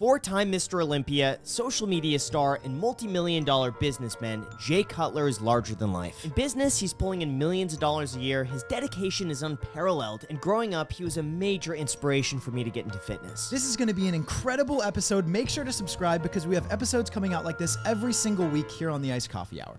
Four-time Mr. Olympia, social media star, and multi-million-dollar businessman, Jay Cutler is larger than life. In business, he's pulling in millions of dollars a year, his dedication is unparalleled, and growing up, he was a major inspiration for me to get into fitness. This is going to be an incredible episode. Make sure to subscribe because we have episodes coming out like this every single week here on the Iced Coffee Hour.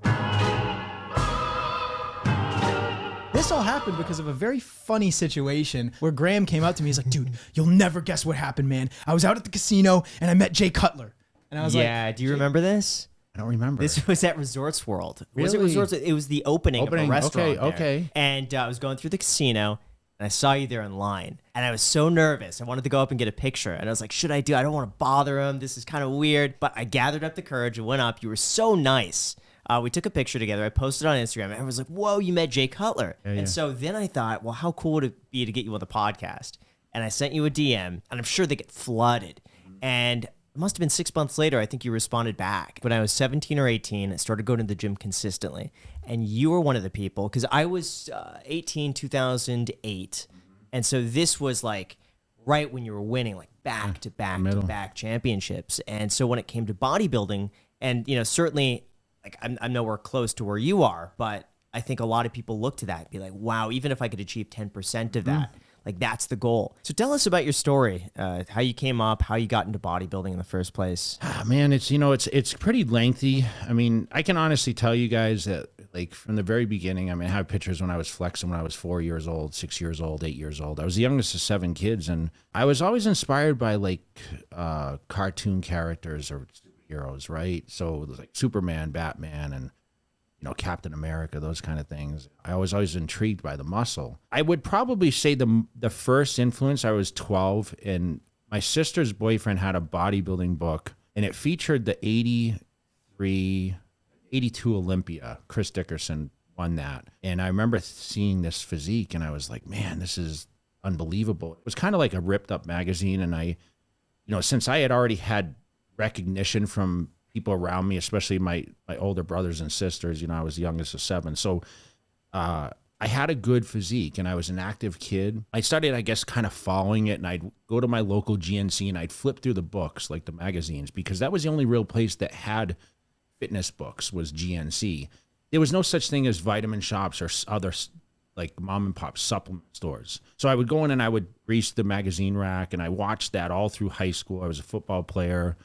This all happened because of a very funny situation where Graham came up to me. He's like, dude, you'll never guess what happened, man. I was out at the casino and I met Jay Cutler. And I was do you remember this? I don't remember. This was at Resorts World. Really? Was it Resorts? It was the opening of a restaurant there. Okay. And I was going through the casino and I saw you there in line. And I was so nervous. I wanted to go up and get a picture. And I was like, should I do? I don't want to bother him. This is kind of weird. But I gathered up the courage and went up. You were so nice. We took a picture together. I posted on Instagram. And I was like, whoa, you met Jay Cutler. And so then I thought, well, how cool would it be to get you on the podcast? And I sent you a DM, and I'm sure they get flooded. And it must have been 6 months later, I think you responded back. When I was 17 or 18, I started going to the gym consistently. And you were one of the people, because I was 18, 2008. And so this was like right when you were winning, like back to back championships. And so when it came to bodybuilding, and certainly, like I'm nowhere close to where you are, but I think a lot of people look to that and be like, wow, even if I could achieve 10% of that, like that's the goal. So tell us about your story, how you came up, how you got into bodybuilding in the first place. Man, it's pretty lengthy. I mean, I can honestly tell you guys that like from the very beginning, I mean, I have pictures when I was flexing when I was 4 years old, 6 years old, 8 years old. I was the youngest of 7 kids, and I was always inspired by like cartoon characters or heroes, right? So it was like Superman, Batman, and Captain America, those kind of things. I was always intrigued by the muscle. I would probably say the first influence, I was 12, and my sister's boyfriend had a bodybuilding book, and it featured the 82 Olympia. Chris Dickerson won that. And I remember seeing this physique, and I was like, man, this is unbelievable. It was kind of like a ripped up magazine, and I, since I had already had recognition from people around me, especially my older brothers and sisters. I was the youngest of 7. So I had a good physique and I was an active kid. I started, I guess, kind of following it, and I'd go to my local GNC and I'd flip through the books, like the magazines, because that was the only real place that had fitness books was GNC. There was no such thing as vitamin shops or other like mom and pop supplement stores. So I would go in and I would grease the magazine rack, and I watched that all through high school. I was a football player.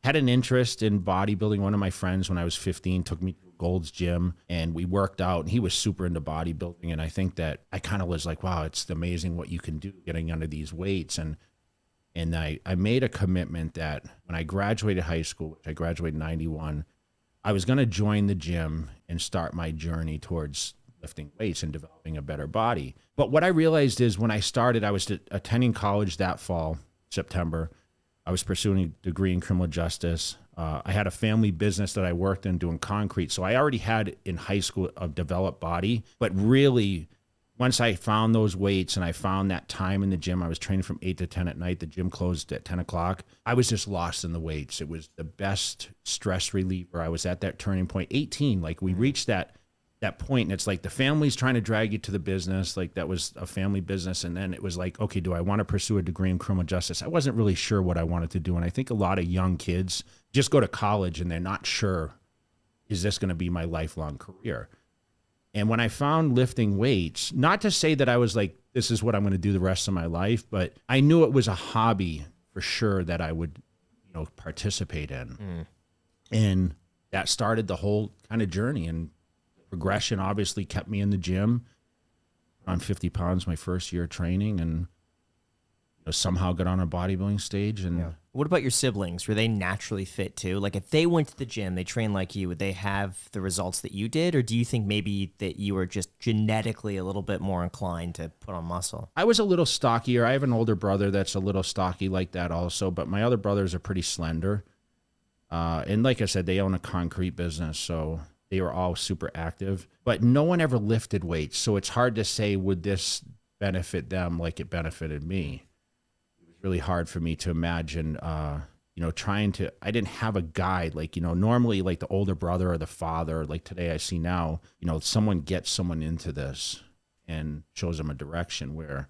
Had an interest in bodybuilding. One of my friends when I was 15 took me to Gold's Gym, and we worked out, and he was super into bodybuilding. And I think that I kind of was like, wow, it's amazing what you can do getting under these weights. And I made a commitment that when I graduated high school, which I graduated in 91, I was going to join the gym and start my journey towards lifting weights and developing a better body. But what I realized is when I started, I was attending college that fall, September. I was pursuing a degree in criminal justice. I had a family business that I worked in doing concrete. So I already had in high school a developed body. But really, once I found those weights and I found that time in the gym, I was training from 8 to 10 at night. The gym closed at 10 o'clock. I was just lost in the weights. It was the best stress reliever. I was at that turning point. 18, like we reached that point, and it's like the family's trying to drag you to the business. Like that was a family business. And then it was like, okay, do I want to pursue a degree in criminal justice? I wasn't really sure what I wanted to do. And I think a lot of young kids just go to college and they're not sure, is this going to be my lifelong career? And when I found lifting weights, not to say that I was like, this is what I'm going to do the rest of my life, but I knew it was a hobby for sure that I would, participate in. And that started the whole kind of journey. And progression obviously kept me in the gym on 50 pounds my first year of training, and somehow got on a bodybuilding stage. And What about your siblings? Were they naturally fit too? Like if they went to the gym, they trained like you, would they have the results that you did? Or do you think maybe that you were just genetically a little bit more inclined to put on muscle? I was a little stockier. I have an older brother that's a little stocky like that also, but my other brothers are pretty slender. And like I said, they own a concrete business, so they were all super active, but no one ever lifted weights. So it's hard to say, would this benefit them like it benefited me? It was really hard for me to imagine, I didn't have a guide. Like, normally like the older brother or the father, like today I see now, someone gets someone into this and shows them a direction, where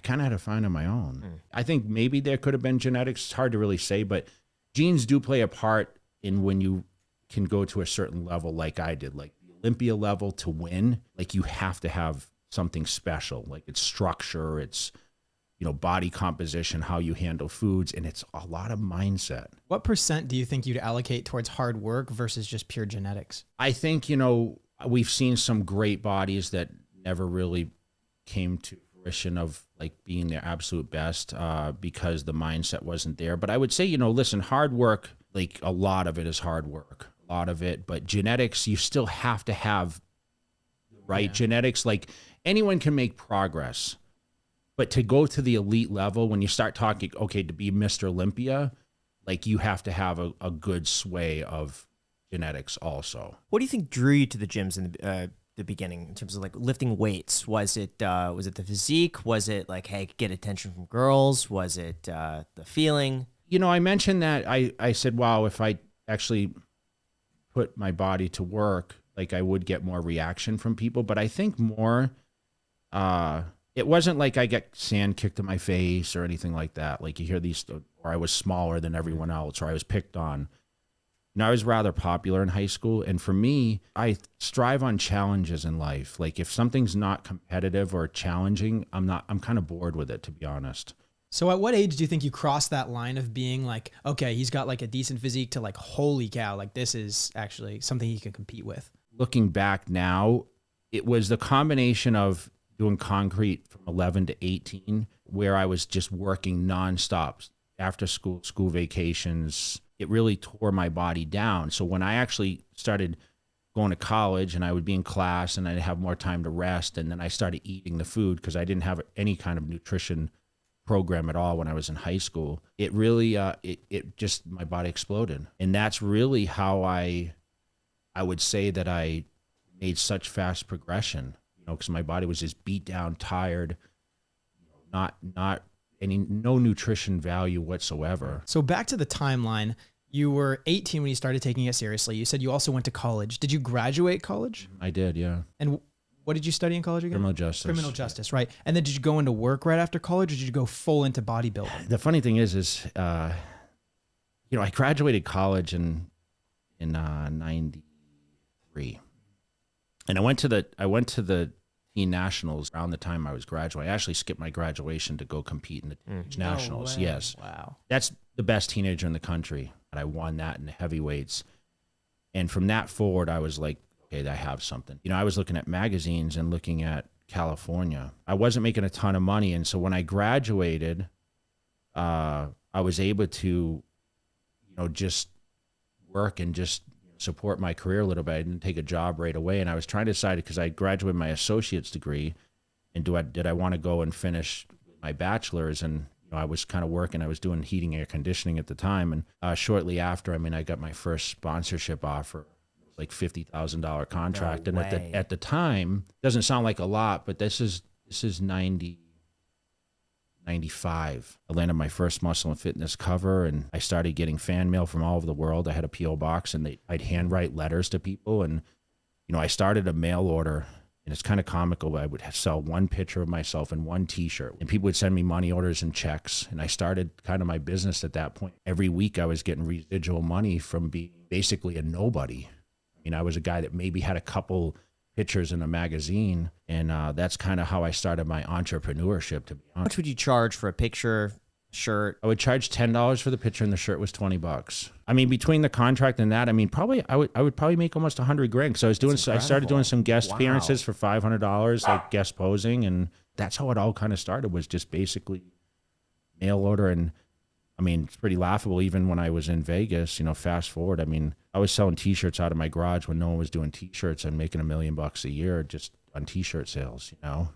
I kind of had to find on my own. I think maybe there could have been genetics. It's hard to really say, but genes do play a part in when you can go to a certain level like I did, like the Olympia level to win. Like you have to have something special, like it's structure, it's, you know, body composition, how you handle foods, and it's a lot of mindset. What percent do you think you'd allocate towards hard work versus just pure genetics? I think, you know, we've seen some great bodies that never really came to fruition of like being their absolute best because the mindset wasn't there. But I would say, you know, listen, hard work, like a lot of it is hard work, a lot of it, but genetics, you still have to have the right genetics. Like anyone can make progress, but to go to the elite level, when you start talking, okay, to be Mr. Olympia, like you have to have a good sway of genetics also. What do you think drew you to the gyms in the beginning in terms of like lifting weights? Was it the physique? Was it like, hey, get attention from girls? Was it the feeling? You know, I mentioned that I said, wow, if I actually put my body to work, like I would get more reaction from people. But I think more, it wasn't like I get sand kicked in my face or anything like that. Like you hear these, or I was smaller than everyone else, or I was picked on. You know, I was rather popular in high school. And for me, I strive on challenges in life. Like if something's not competitive or challenging, I'm kind of bored with it, to be honest. So at what age do you think you crossed that line of being like, okay, he's got like a decent physique to like, holy cow, like this is actually something he can compete with? Looking back now, it was the combination of doing concrete from 11 to 18, where I was just working nonstop after school vacations. It really tore my body down. So when I actually started going to college and I would be in class and I'd have more time to rest, and then I started eating the food because I didn't have any kind of nutrition program at all when I was in high school, it really, it just, my body exploded. And that's really how I would say that I made such fast progression, you know, because my body was just beat down, tired, not no nutrition value whatsoever. So back to the timeline, you were 18 when you started taking it seriously. You said you also went to college. Did you graduate college? I did, yeah. And what did you study in college again? Criminal justice. Criminal justice, right. And then did you go into work right after college, or did you go full into bodybuilding? The funny thing is you know, I graduated college in 93. And I went to the teen nationals around the time I was graduating. I actually skipped my graduation to go compete in the teenage nationals. No way. Yes. Wow. That's the best teenager in the country. And I won that in the heavyweights. And from that forward, I was like, okay, I have something. You know, I was looking at magazines and looking at California. I wasn't making a ton of money. And so when I graduated, I was able to, you know, just work and just support my career a little bit. I didn't take a job right away. And I was trying to decide, because I graduated my associate's degree, and did I want to go and finish my bachelor's? And you know, I was kind of working. I was doing heating, air conditioning at the time. And shortly after, I mean, I got my first sponsorship offer, like $50,000 contract. No And way. at the time, doesn't sound like a lot, but this is 95. I landed my first Muscle and Fitness cover, and I started getting fan mail from all over the world. I had a P.O. box, and I'd handwrite letters to people. And, you know, I started a mail order, and it's kind of comical. I would sell one picture of myself and one T-shirt, and people would send me money orders and checks. And I started kind of my business at that point. Every week I was getting residual money from being basically a nobody. I mean, I was a guy that maybe had a couple pictures in a magazine, and that's kind of how I started my entrepreneurship, to be How honest. much would you charge for a picture, shirt? I would charge $10 for the picture, and the shirt was $20. I mean, between the contract and that, I mean, probably I would probably make almost $100,000. So I started doing some guest Wow. appearances for $500, like guest posing, and that's how it all kind of started, was just basically mail order. And I mean, it's pretty laughable. Even when I was in Vegas, you know, fast forward, I mean, I was selling T-shirts out of my garage when no one was doing T-shirts, and making $1 million a year just on T-shirt sales, you know,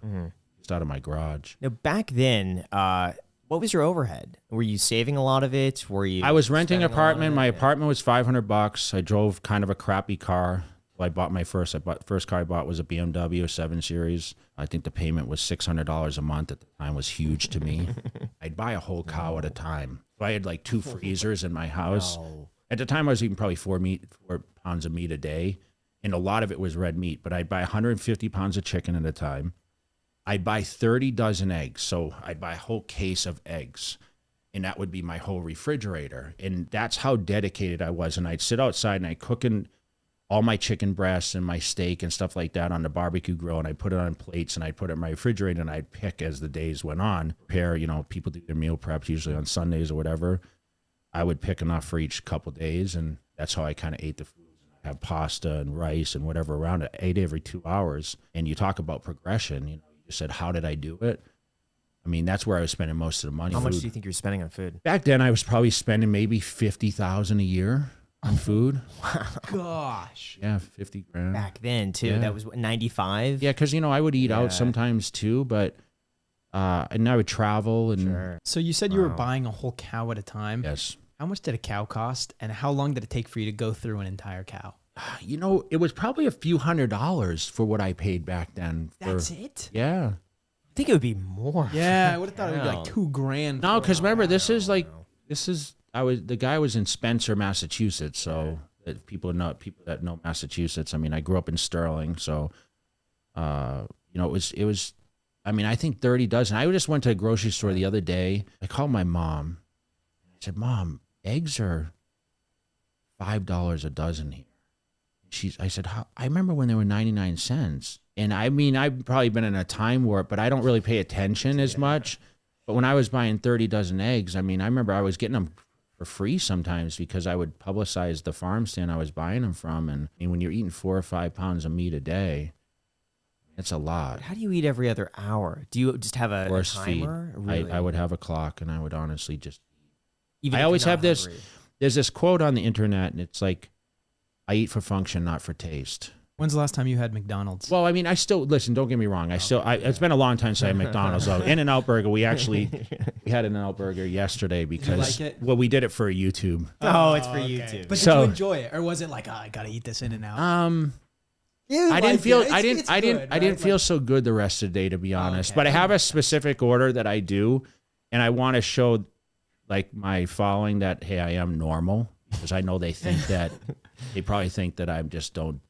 just out of my garage. Now, back then, what was your overhead? Were you saving a lot of it? Were you? I was renting an spending a lot of apartment. it? My apartment was $500. I drove kind of a crappy car. I bought first car I bought was a BMW 7 Series. I think the payment was $600 a month at the time. Was huge to me. I'd buy a whole cow at a time. So I had like 2 freezers in my house. No. At the time, I was eating probably 4 pounds of meat a day, and a lot of it was red meat. But I'd buy 150 pounds of chicken at a time, I'd buy 30 dozen eggs. So I'd buy a whole case of eggs, and that would be my whole refrigerator. And that's how dedicated I was. And I'd sit outside and I'd cook all my chicken breasts and my steak and stuff like that on the barbecue grill, and I'd put it on plates and I'd put it in my refrigerator, and I'd pick as the days went on. Prepare, people do their meal preps usually on Sundays or whatever. I would pick enough for each couple of days, and that's how I kind of ate the food. I have pasta and rice and whatever around it. I ate every 2 hours. And you talk about progression, you said, how did I do it? I mean, that's where I was spending most of the money. How much do you think you're spending on food? Back then, I was probably spending maybe $50,000 a year on food. Gosh. Yeah, 50 grand. Back then, too. Yeah. That was what, 95? Yeah, because, I would eat Yeah. out sometimes too, but, and I would travel and. Sure. So you said you were buying a whole cow at a time. Yes. How much did a cow cost, and how long did it take for you to go through an entire cow? It was probably a few $100s for what I paid back then. That's it? Yeah. I think it would be more. Yeah, I would have thought it would be Wow. like $2,000. No, because remember, the guy was in Spencer, Massachusetts. So people that know Massachusetts. I mean, I grew up in Sterling, so it was. I mean, I think 30 dozen. I just went to a grocery store the other day. I called my mom. I said, "Mom, eggs are $5 a dozen here." I said, I remember when they were 99 cents. And I mean, I've probably been in a time warp, but I don't really pay attention as much. But when I was buying 30 dozen eggs, I mean, I remember I was getting them for free sometimes because I would publicize the farm stand I was buying them from. And I mean, when you're eating 4 or 5 pounds of meat a day, it's a lot. How do you eat every other hour? Do you just have a Force feed. timer? Really? I would have a clock, and I would honestly just. Even I if you're always not have this. hungry? There's this quote on the internet, and it's like, I eat for function, not for taste. When's the last time you had McDonald's? Well, I mean, I still listen. Don't get me wrong. It's been a long time since I had McDonald's. Though. In-N-Out Burger, we had an In-N-Out Burger yesterday because like it? well, we did it for YouTube. Oh, it's for YouTube. But So- did you enjoy it, or was it like, I gotta eat this in and out? I didn't feel so good the rest of the day, to be honest. Okay. But I have a specific order that I do, and I want to show like my following that hey, I am normal, because I know they think that they probably think that I just don't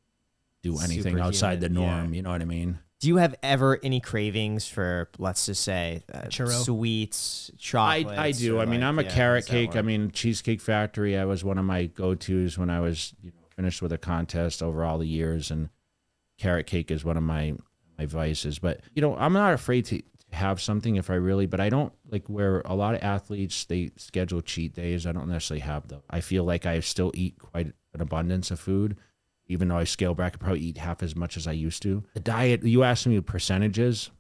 do anything outside the Superhuman, norm. yeah. You know what I mean? Do you have ever any cravings for, let's just say, Churro? sweets, chocolates? I do. or I mean, like, I'm a yeah, carrot does that cake. I work? mean, Cheesecake Factory, I was one of my go-tos when I was finished with a contest over all the years, and carrot cake is one of my vices. But, I'm not afraid to have something if I really, but I don't like where a lot of athletes, they schedule cheat days. I don't necessarily have them. I feel like I still eat quite an abundance of food. Even though I scale back, I probably eat half as much as I used to. The diet, you asked me percentages,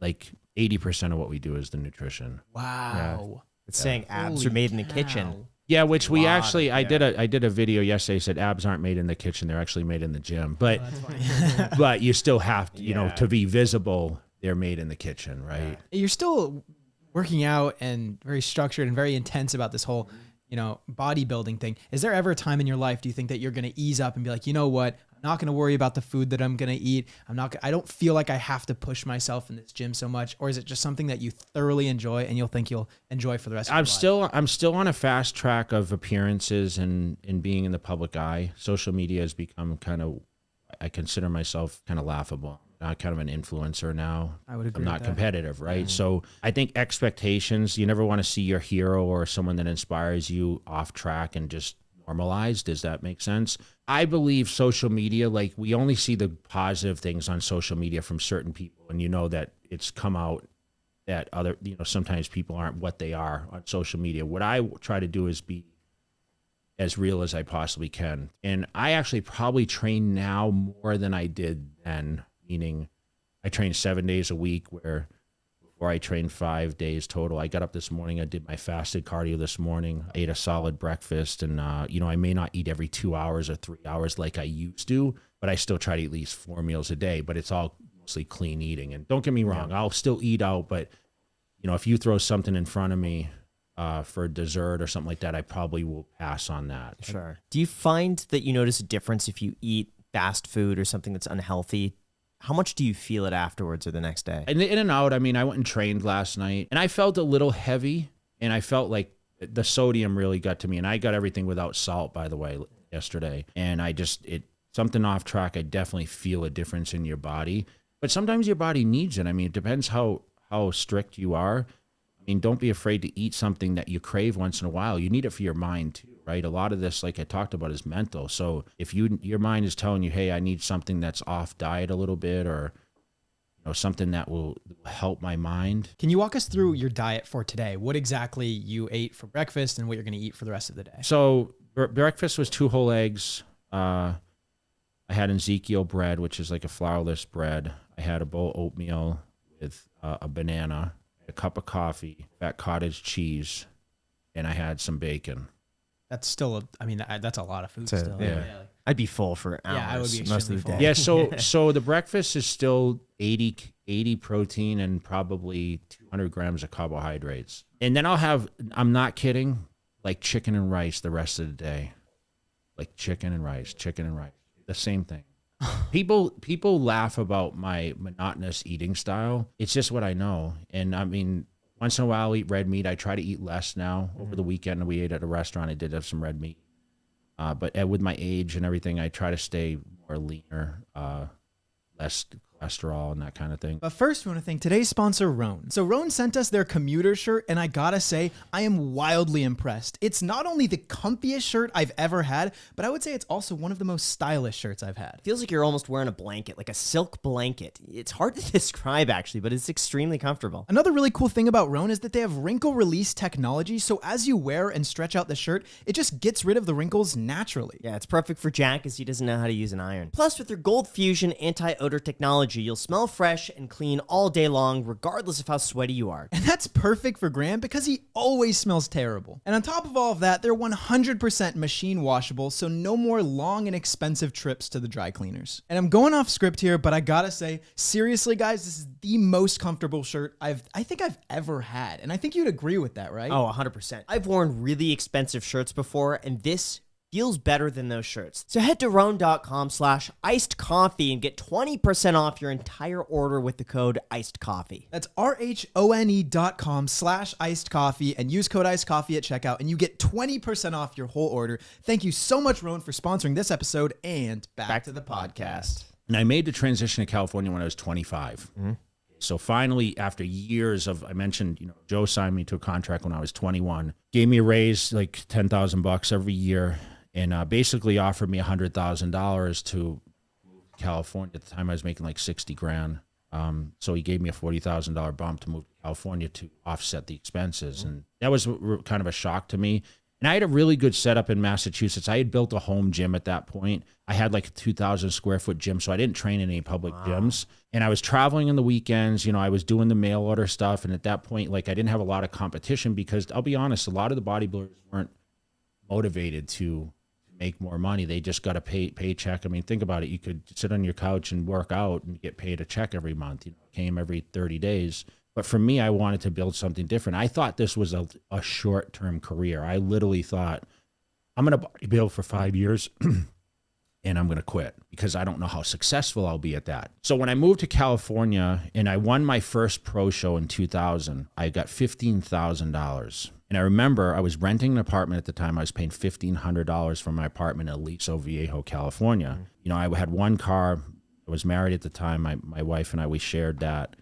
like 80% of what we do is the nutrition. Wow. It's saying abs Holy are made in the cow. kitchen. Yeah, which we Lot actually, of- I did a video yesterday, said abs aren't made in the kitchen, they're actually made in the gym. But, That's funny. but you still have to, Yeah. to be visible, they're made in the kitchen, right? You're still working out and very structured and very intense about this whole, bodybuilding thing. Is there ever a time in your life, do you think, that you're going to ease up and be like, you know what? I'm not going to worry about the food that I'm going to eat. I don't feel like I have to push myself in this gym so much. Or is it just something that you thoroughly enjoy and you'll think you'll enjoy for the rest of your life? I'm still on a fast track of appearances and being in the public eye. Social media has become I consider myself kind of laughable. I'm kind of an influencer now. I would agree I'm not with that. competitive, right? So I think expectations, you never want to see your hero or someone that inspires you off track and just normalized. Does that make sense? I believe social media, like we only see the positive things on social media from certain people. And that it's come out that other, sometimes people aren't what they are on social media. What I try to do is be as real as I possibly can. And I actually probably train now more than I did then, meaning I train 7 days a week where before I trained 5 days total. I got up this morning, I did my fasted cardio this morning, ate a solid breakfast, and I may not eat every 2 hours or 3 hours like I used to, but I still try to eat at least 4 meals a day, but it's all mostly clean eating. And don't get me wrong, I'll still eat out, but if you throw something in front of me for dessert or something like that, I probably will pass on that. Sure. Do you find that you notice a difference if you eat fast food or something that's unhealthy? How much do you feel it afterwards or the next day? And the in and out, I mean, I went and trained last night and I felt a little heavy and I felt like the sodium really got to me, and I got everything without salt, by the way, yesterday. And something off track. I definitely feel a difference in your body. But sometimes your body needs it. I mean, it depends how strict you are. I mean, don't be afraid to eat something that you crave once in a while. You need it for your mind too, right? A lot of this, like I talked about, is mental. So if your mind is telling you, hey, I need something that's off diet a little bit, or something that will help my mind. Can you walk us through your diet for today? What exactly you ate for breakfast and what you're going to eat for the rest of the day? So breakfast was 2 whole eggs. I had Ezekiel bread, which is like a flourless bread. I had a bowl of oatmeal with a banana, a cup of coffee, fat cottage cheese, and I had some bacon. That's still, that's a lot of food still. Yeah. I'd be full for hours. Yeah, I would be most of the extremely day. full. Yeah, so the breakfast is still 80 protein and probably 200 grams of carbohydrates. And then I'm not kidding, like chicken and rice the rest of the day. Like chicken and rice. The same thing. People laugh about my monotonous eating style. It's just what I know. And I mean, once in a while I'll eat red meat. I try to eat less now. Over the weekend we ate at a restaurant. I did have some red meat. But with my age and everything, I try to stay more leaner, less cholesterol and that kind of thing. But first, we want to thank today's sponsor, Roan. So Roan sent us their commuter shirt, and I gotta say, I am wildly impressed. It's not only the comfiest shirt I've ever had, but I would say it's also one of the most stylish shirts I've had. Feels like you're almost wearing a blanket, like a silk blanket. It's hard to describe, actually, but it's extremely comfortable. Another really cool thing about Roan is that they have wrinkle release technology, so as you wear and stretch out the shirt, it just gets rid of the wrinkles naturally. Yeah, it's perfect for Jack as he doesn't know how to use an iron. Plus, with their Gold Fusion anti-odor technology, you'll smell fresh and clean all day long, regardless of how sweaty you are. And that's perfect for Graham because he always smells terrible. And on top of all of that, they're 100% machine washable, so no more long and expensive trips to the dry cleaners. And I'm going off script here, but I gotta say, seriously guys, this is the most comfortable shirt I think I've ever had. And I think you'd agree with that, right? Oh, 100%. I've worn really expensive shirts before, and this feels better than those shirts. So head to roan.com/icedcoffee and get 20% off your entire order with the code ICEDCOFFEE. That's RHONE.com/icedcoffee and use code ICEDCOFFEE at checkout and you get 20% off your whole order. Thank you so much, Roan, for sponsoring this episode, and back to the podcast. And I made the transition to California when I was 25. Mm-hmm. So finally, after years of, I mentioned, Joe signed me to a contract when I was 21, gave me a raise like $10,000 every year, and basically offered me $100,000 to move to California. At the time, I was making like 60 grand. So he gave me a $40,000 bump to move to California to offset the expenses. And that was kind of a shock to me. And I had a really good setup in Massachusetts. I had built a home gym at that point. I had like a 2,000 square foot gym, so I didn't train in any public gyms. And I was traveling on the weekends. I was doing the mail order stuff. And at that point, like I didn't have a lot of competition because I'll be honest, a lot of the bodybuilders weren't motivated to make more money. They just got a paycheck. I mean, think about it. You could sit on your couch and work out and get paid a check every month. It came every 30 days. But for me, I wanted to build something different. I thought this was a short-term career. I literally thought, I'm going to bodybuild for 5 years and I'm going to quit because I don't know how successful I'll be at that. So when I moved to California and I won my first pro show in 2000, I got $15,000. And I remember I was renting an apartment at the time. I was paying $1,500 for my apartment in Aliso Viejo, California. I had one car. I was married at the time. My wife and I, we shared that.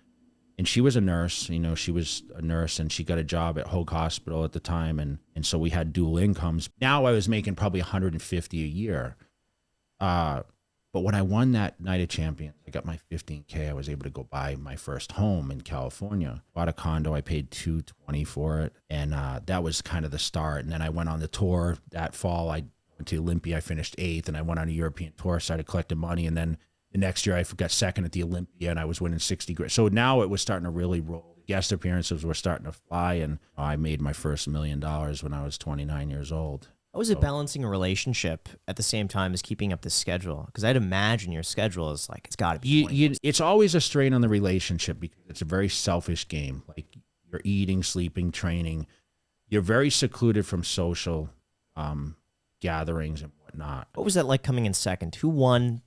And she was a nurse, she was a nurse and she got a job at Hoag Hospital at the time. And so we had dual incomes. Now I was making probably $150 a year. But when I won that Night of Champions, I got my $15K. I was able to go buy my first home in California. Bought a condo. I paid $220 for it. And that was kind of the start. And then I went on the tour that fall. I went to Olympia. I finished 8th. And I went on a European tour, started collecting money. And then the next year I got second at the Olympia and I was winning 60 grand. So now it was starting to really roll. The guest appearances were starting to fly. And I made my first $1 million when I was 29 years old. How was it balancing a relationship at the same time as keeping up the schedule? Because I'd imagine your schedule is like, it's got to be. It's always a strain on the relationship because it's a very selfish game. Like you're eating, sleeping, training. You're very secluded from social gatherings and whatnot. What was that like coming in second? Who won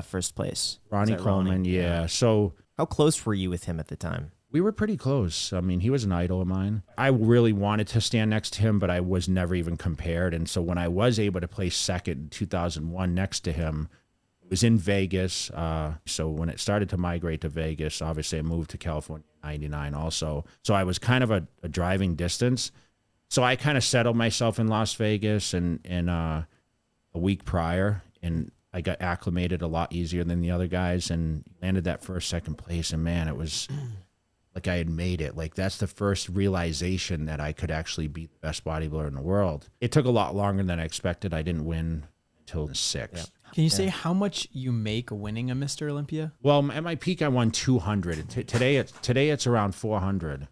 first place? Ronnie Coleman, yeah. So how close were you with him at the time? We were pretty close. I mean, he was an idol of mine. I really wanted to stand next to him, but I was never even compared. And so when I was able to place second in 2001 next to him, it It was in Vegas. So when it started to migrate to Vegas, obviously I moved to California in 99 also. So I was kind of a driving distance. So I kind of settled myself in Las Vegas and a week prior, and I got acclimated a lot easier than the other guys and landed that first, second place. And man, it was like I had made it. Like that's the first realization that I could actually be the best bodybuilder in the world. It took a lot longer than I expected. I didn't win until 6. Yeah. Can you say how much you make winning a Mr. Olympia? Well, at my peak, I won 200. Today it's around 400.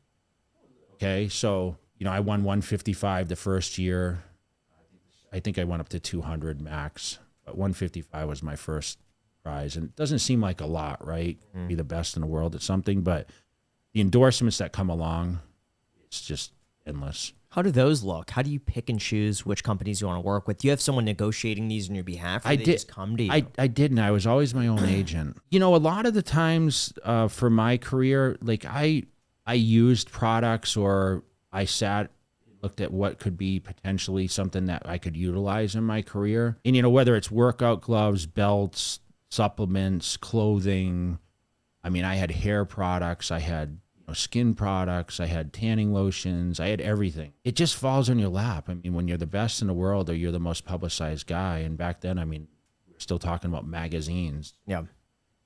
Okay, so I won 155 the first year. I think I went up to 200 max, but 155 was my first prize, and it doesn't seem like a lot, right? Be the best in the world at something, but the endorsements that come along, it's just endless. How do those look? How do you pick and choose which companies you want to work with? Do you have someone negotiating these on your behalf, or they just come to you? I didn't. I was always my own agent. A lot of the times for my career, like I used products, or I sat, looked at what could be potentially something that I could utilize in my career. And, whether it's workout gloves, belts, supplements, clothing. I mean, I had hair products. I had skin products, I had tanning lotions, I had everything. It just falls on your lap. I mean, when you're the best in the world, or you're the most publicized guy, and back then, I mean, we're still talking about magazines. Yeah.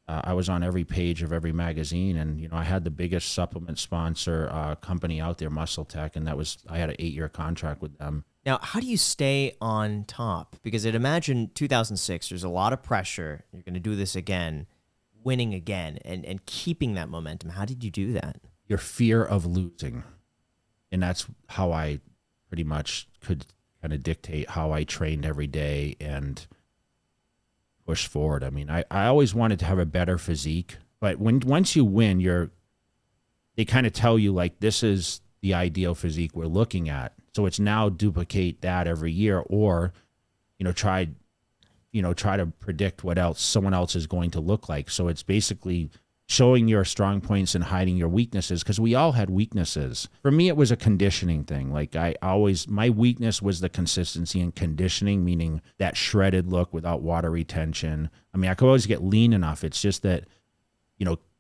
I was on every page of every magazine, and I had the biggest supplement sponsor company out there, Muscle Tech, and I had an 8-year contract with them. Now, how do you stay on top? Because I'd imagine 2006, there's a lot of pressure. You're going to do this again, winning again, and keeping that momentum. How did you do that? Your fear of losing. And that's how I pretty much could kind of dictate how I trained every day and push forward. I mean, I always wanted to have a better physique, but once you win, they kind of tell you, like, this is the ideal physique we're looking at. So it's now duplicate that every year, or try to predict what else someone else is going to look like. So it's basically showing your strong points and hiding your weaknesses, because we all had weaknesses. For me, it was a conditioning thing. Like my weakness was the consistency and conditioning, meaning that shredded look without water retention. I mean, I could always get lean enough. It's just that,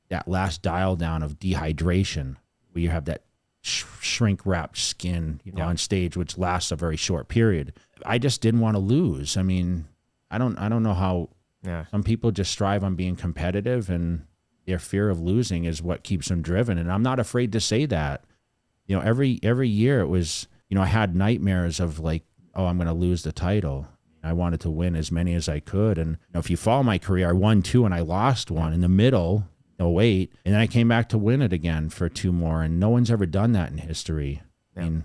that last dial down of dehydration, where you have that shrink wrapped skin, on stage, which lasts a very short period. I just didn't want to lose. I mean, I don't know how some people just strive on being competitive, and their fear of losing is what keeps them driven. And I'm not afraid to say that. Every year it was, I had nightmares of like, oh, I'm going to lose the title. I wanted to win as many as I could. And if you follow my career, I won 2 and I lost 1 in the middle, 08. And then I came back to win it again for 2 more. And no one's ever done that in history. Yeah. I mean,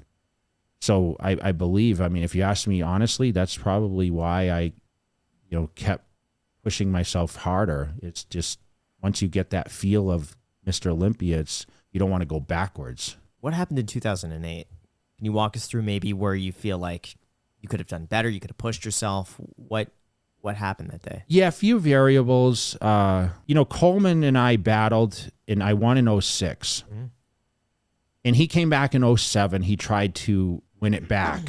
so I believe, if you ask me honestly, that's probably why I, kept pushing myself harder. It's just, once you get that feel of Mr. Olympia, you don't want to go backwards. What happened in 2008? Can you walk us through maybe where you feel like you could have done better, you could have pushed yourself? What happened that day? Yeah, a few variables. Coleman and I battled, and I won in 06. Mm-hmm. And he came back in 07. He tried to win it back,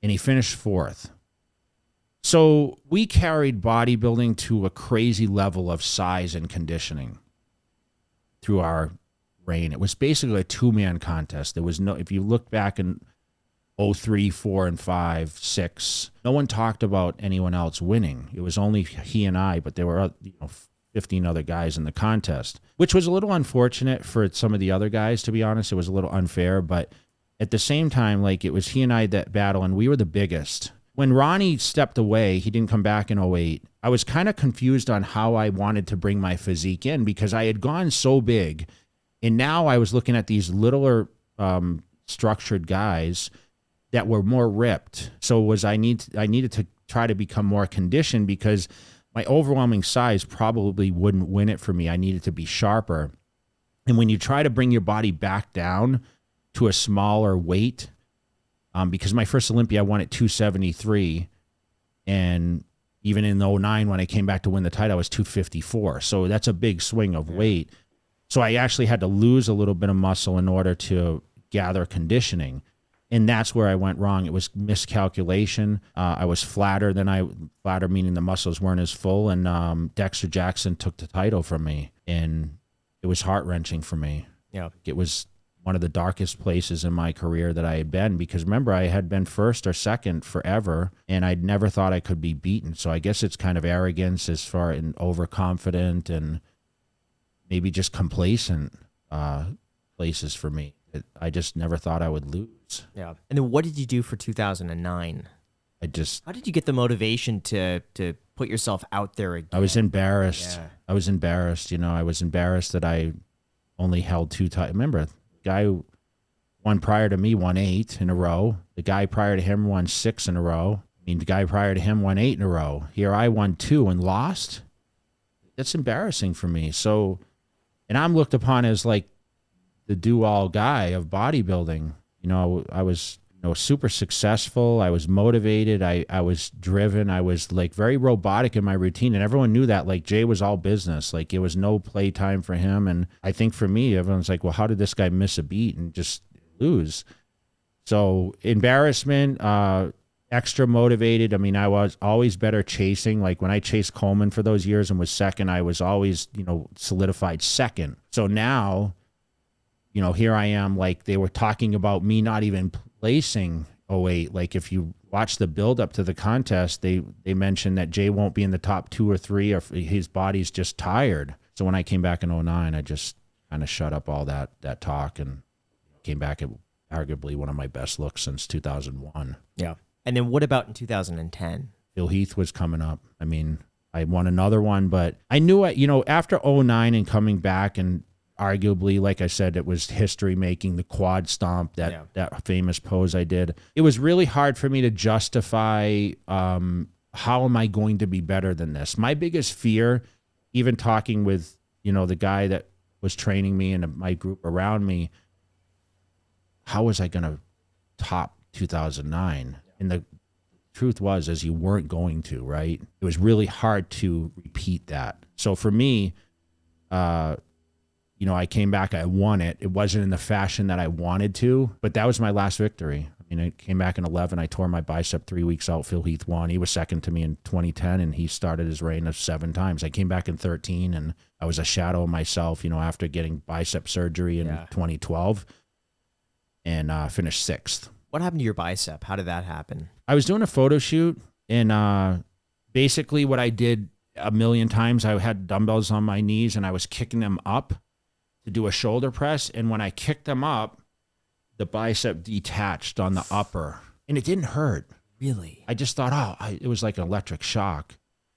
and he finished 4th. So we carried bodybuilding to a crazy level of size and conditioning through our reign. It was basically a 2-man contest. There was no, if you look back in 03, 4, and 5, 6, no one talked about anyone else winning. It was only he and I, but there were 15 other guys in the contest, which was a little unfortunate for some of the other guys, to be honest. It was a little unfair, but at the same time, like, it was he and I that battle, and we were the biggest. When Ronnie stepped away, he didn't come back in 08. I was kind of confused on how I wanted to bring my physique in, because I had gone so big, and now I was looking at these littler structured guys that were more ripped. So I needed to try to become more conditioned, because my overwhelming size probably wouldn't win it for me. I needed to be sharper. And when you try to bring your body back down to a smaller weight, because my first Olympia, I won at 273, and even in 09, when I came back to win the title, I was 254. So that's a big swing of weight. So I actually had to lose a little bit of muscle in order to gather conditioning. And that's where I went wrong. It was miscalculation. I was flatter meaning the muscles weren't as full. And Dexter Jackson took the title from me. And it was heart-wrenching for me. Yeah. It was one of the darkest places in my career that I had been, because remember, I had been first or second forever, and I'd never thought I could be beaten. So I guess it's kind of arrogance as far and overconfident and maybe just complacent places for me. I just never thought I would lose. Yeah. And then what did you do for 2009? How did you get the motivation to put yourself out there again? I was embarrassed. Yeah. I was embarrassed. I was embarrassed that I only held 2 titles. Remember, the guy who won prior to me won 8 in a row. The guy prior to him won 6 in a row. The guy prior to him won 8 in a row. Here I won 2 and lost. That's embarrassing for me. So, and I'm looked upon as like the do-all guy of bodybuilding. I was super successful. I was motivated. I was driven. I was like very robotic in my routine, and everyone knew that. Like Jay was all business. Like it was no play time for him. And I think for me, everyone's like, well, how did this guy miss a beat and just lose? So embarrassment, extra motivated. I was always better chasing. Like when I chased Coleman for those years and was second, I was always, solidified second. So now, here I am, like they were talking about me not even placing 08. Like if you watch the build up to the contest, they mentioned that Jay won't be in the top 2 or 3, or his body's just tired. So when I came back in 09, I just kind of shut up all that talk and came back at arguably one of my best looks since 2001. Yeah. And then what about in 2010? Phil Heath was coming up. I won another one, but I knew after 09 and coming back, and arguably, like I said, it was history making, the quad stomp, that famous pose I did. It was really hard for me to justify how am I going to be better than this? My biggest fear, even talking with, the guy that was training me and my group around me, how was I going to top 2009? And the truth was, is you weren't going to, right? It was really hard to repeat that. So for me, I came back, I won it. It wasn't in the fashion that I wanted to, but that was my last victory. I came back in 11. I tore my bicep 3 weeks out. Phil Heath won. He was second to me in 2010, and he started his reign of 7 times. I came back in 13, and I was a shadow of myself, after getting bicep surgery in 2012, and finished 6th. What happened to your bicep? How did that happen? I was doing a photo shoot, and basically what I did a million times, I had dumbbells on my knees, and I was kicking them up to do a shoulder press. And when I kicked them up, the bicep detached on the upper, and it didn't hurt. Really? I just thought, it was like an electric shock.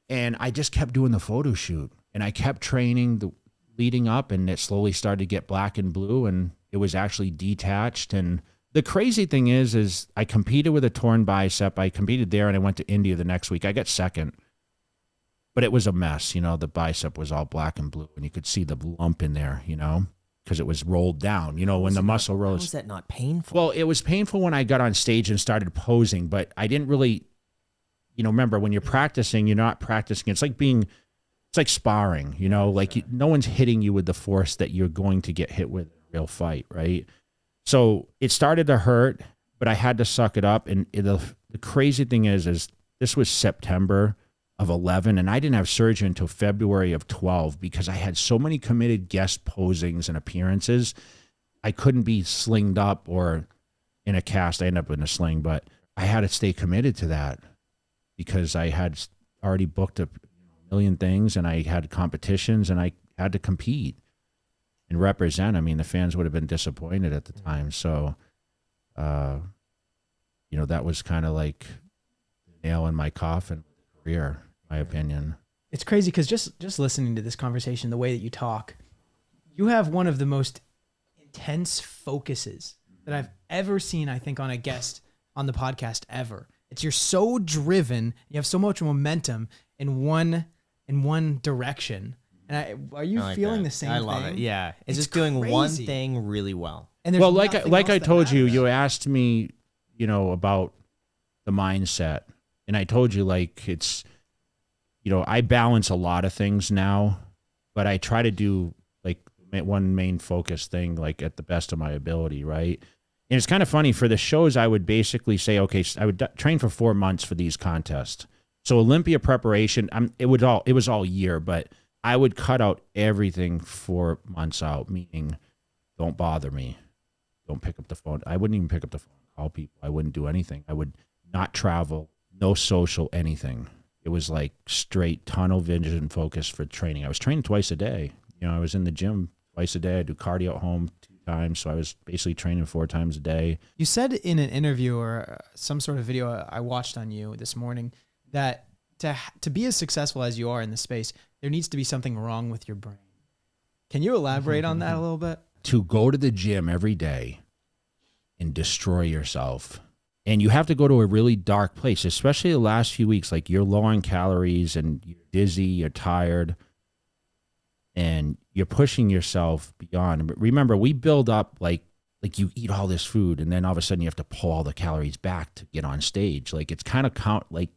And I just kept doing the photo shoot, and I kept training leading up, and it slowly started to get black and blue, and it was actually detached. And the crazy thing is I competed with a torn bicep. I competed there, and I went to India the next week. I got second. But it was a mess, the bicep was all black and blue, and you could see the lump in there, because it was rolled down, when the muscle rolls. How was that not painful? Well, it was painful when I got on stage and started posing, but I didn't really, remember when you're practicing, you're not practicing. It's like sparring, like no one's hitting you with the force that you're going to get hit with in a real fight, right? So it started to hurt, but I had to suck it up. And the crazy thing is this was September of 11, and I didn't have surgery until February of 12 because I had so many committed guest posings and appearances. I couldn't be slinged up or in a cast. I ended up in a sling, but I had to stay committed to that because I had already booked a million things, and I had competitions, and I had to compete and represent. The fans would have been disappointed at the time. So, that was kind of like the nail in my coffin career, in my opinion. It's crazy because just listening to this conversation, the way that you talk, you have one of the most intense focuses that I've ever seen, I think, on a guest on the podcast ever. You're so driven, you have so much momentum in one direction. And are you feeling the same thing? I love it. Yeah. It's just doing crazy. one thing really well. And well, like I told you, you asked me, about the mindset. And I told you, like, it's, I balance a lot of things now, but I try to do like one main focus thing, like at the best of my ability, right? And it's kind of funny for the shows. I would basically say, okay, I would train for 4 months for these contests. So Olympia preparation, it was all year, but I would cut out everything 4 months out, meaning don't bother me. Don't pick up the phone. I wouldn't even pick up the phone, call people. I wouldn't do anything. I would not travel, no social, anything. It was like straight tunnel vision focus for training. I was training twice a day. You know, I was in the gym twice a day. I do cardio at home 2 times. So I was basically training 4 times a day. You said in an interview or some sort of video I watched on you this morning that to be as successful as you are in the space, there needs to be something wrong with your brain. Can you elaborate on that a little bit? To go to the gym every day and destroy yourself. And you have to go to a really dark place, especially the last few weeks. Like you're low on calories and you're dizzy, you're tired, and you're pushing yourself beyond. But remember, we build up like you eat all this food and then all of a sudden you have to pull all the calories back to get on stage. Like it's kind of it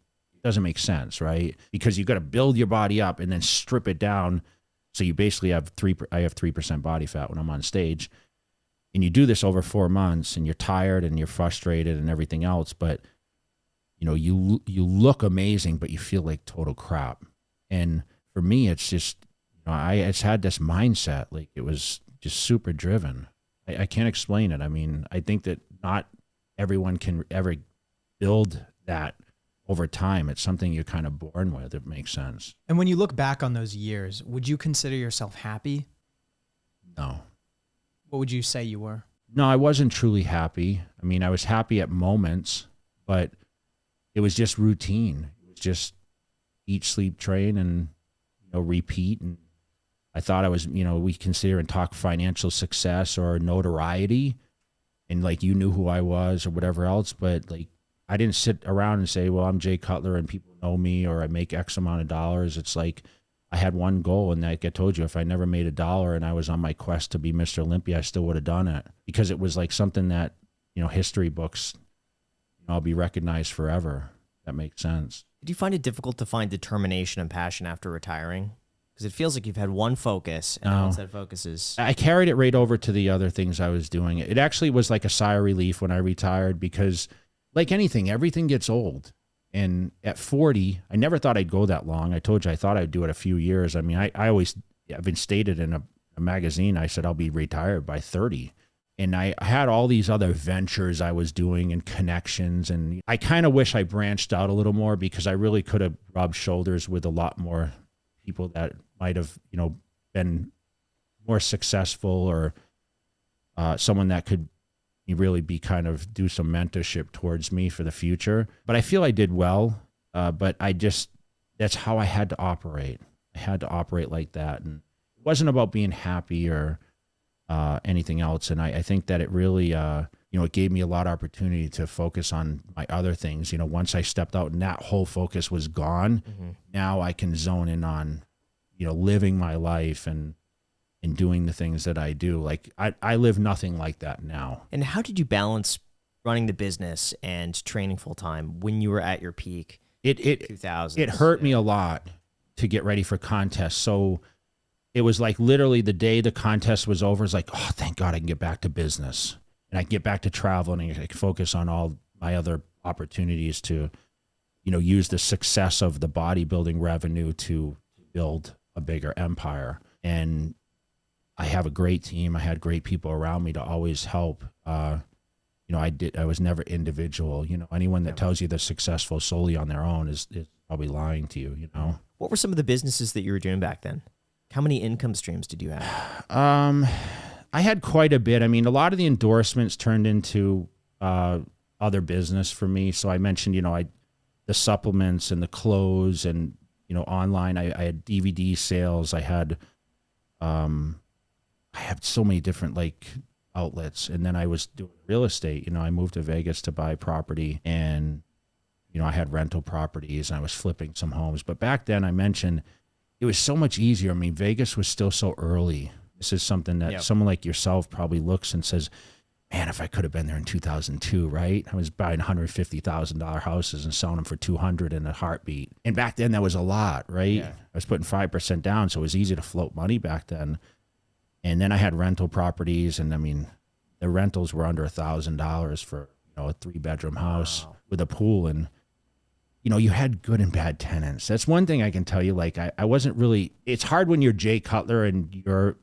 doesn't make sense, right? Because you got to build your body up and then strip it down. So you basically have I have 3% body fat when I'm on stage. And you do this over 4 months and you're tired and you're frustrated and everything else. But, you know, you look amazing, but you feel like total crap. And for me, it's just, you know, I just had this mindset, like it was just super driven. I can't explain it. I mean, I think that not everyone can ever build that over time. It's something you're kind of born with. It makes sense. And when you look back on those years, would you consider yourself happy? No. What would you say you were? No, I wasn't truly happy. I mean, I was happy at moments, but it was just routine. It was just eat, sleep, train, and, you know, repeat. And I thought I was, you know, we consider and talk financial success or notoriety, and like you knew who I was or whatever else, but like I didn't sit around and say, well, I'm Jay Cutler and people know me or I make X amount of dollars. It's like I had one goal, and like I told you, if I never made $1 and I was on my quest to be Mr. Olympia, I still would have done it, because it was like something that, you know, history books, you know, I'll be recognized forever. That makes sense. Did you find it difficult to find determination and passion after retiring? Because it feels like you've had one focus, and once that focus is... I carried it right over to the other things I was doing. It actually was like a sigh of relief when I retired, because like anything, everything gets old. And at 40, I never thought I'd go that long. I told you, I thought I'd do it a few years. I mean, I've been stated in a magazine, I said I'll be retired by 30. And I had all these other ventures I was doing and connections. And I kind of wish I branched out a little more, because I really could have rubbed shoulders with a lot more people that might have, you know, been more successful, or someone that could really be kind of do some mentorship towards me for the future. But I feel I did well, but that's how I had to operate. I had to operate like that. And it wasn't about being happy or anything else. And I think that it really, you know, it gave me a lot of opportunity to focus on my other things. You know, once I stepped out and that whole focus was gone, now I can zone in on, you know, living my life and doing the things that I do. Like I live nothing like that now. And how did you balance running the business and training full time when you were at your peak? It 2000s. It hurt me a lot to get ready for contests. So it was like literally the day the contest was over, it's like, oh, thank God I can get back to business and I can get back to traveling and I can focus on all my other opportunities to, you know, use the success of the bodybuilding revenue to build a bigger empire. And I have a great team. I had great people around me to always help. You know, I was never individual. You know, anyone that tells you they're successful solely on their own is probably lying to you, you know. What were some of the businesses that you were doing back then? How many income streams did you have? I had quite a bit. I mean, a lot of the endorsements turned into other business for me. So I mentioned, you know, the supplements and the clothes and, you know, online. I had DVD sales. I had so many different like outlets. And then I was doing real estate. You know, I moved to Vegas to buy property, and, you know, I had rental properties and I was flipping some homes. But back then I mentioned it was so much easier. I mean, Vegas was still so early. This is something that someone like yourself probably looks and says, man, if I could have been there in 2002, right? I was buying $150,000 houses and selling them for 200 in a heartbeat. And back then that was a lot, right? Yeah. I was putting 5% down, so it was easy to float money back then. And then I had rental properties, and I mean, the rentals were under $1,000 for, you know, a 3-bedroom house with a pool. And, you know, you had good and bad tenants. That's one thing I can tell you. Like, I wasn't really, it's hard when you're Jay Cutler and you're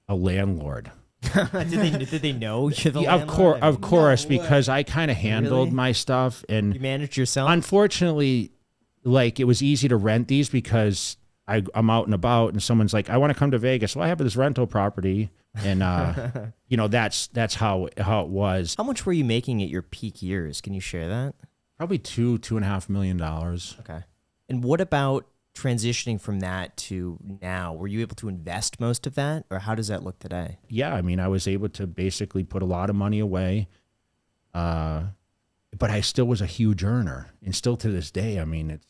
a landlord. Did they know you're the Yeah, landlord? of course, No way. because I kind of handled Really? my stuff. And You managed yourself? unfortunately, like, it was easy to rent these because I'm out and about and someone's like, I want to come to Vegas. Well, I have this rental property. And, you know, that's how it was. How much were you making at your peak years? Can you share that? Probably $2.5 million. Okay. And what about transitioning from that to now? Were you able to invest most of that, or how does that look today? Yeah, I mean, I was able to basically put a lot of money away, but I still was a huge earner, and still to this day, I mean,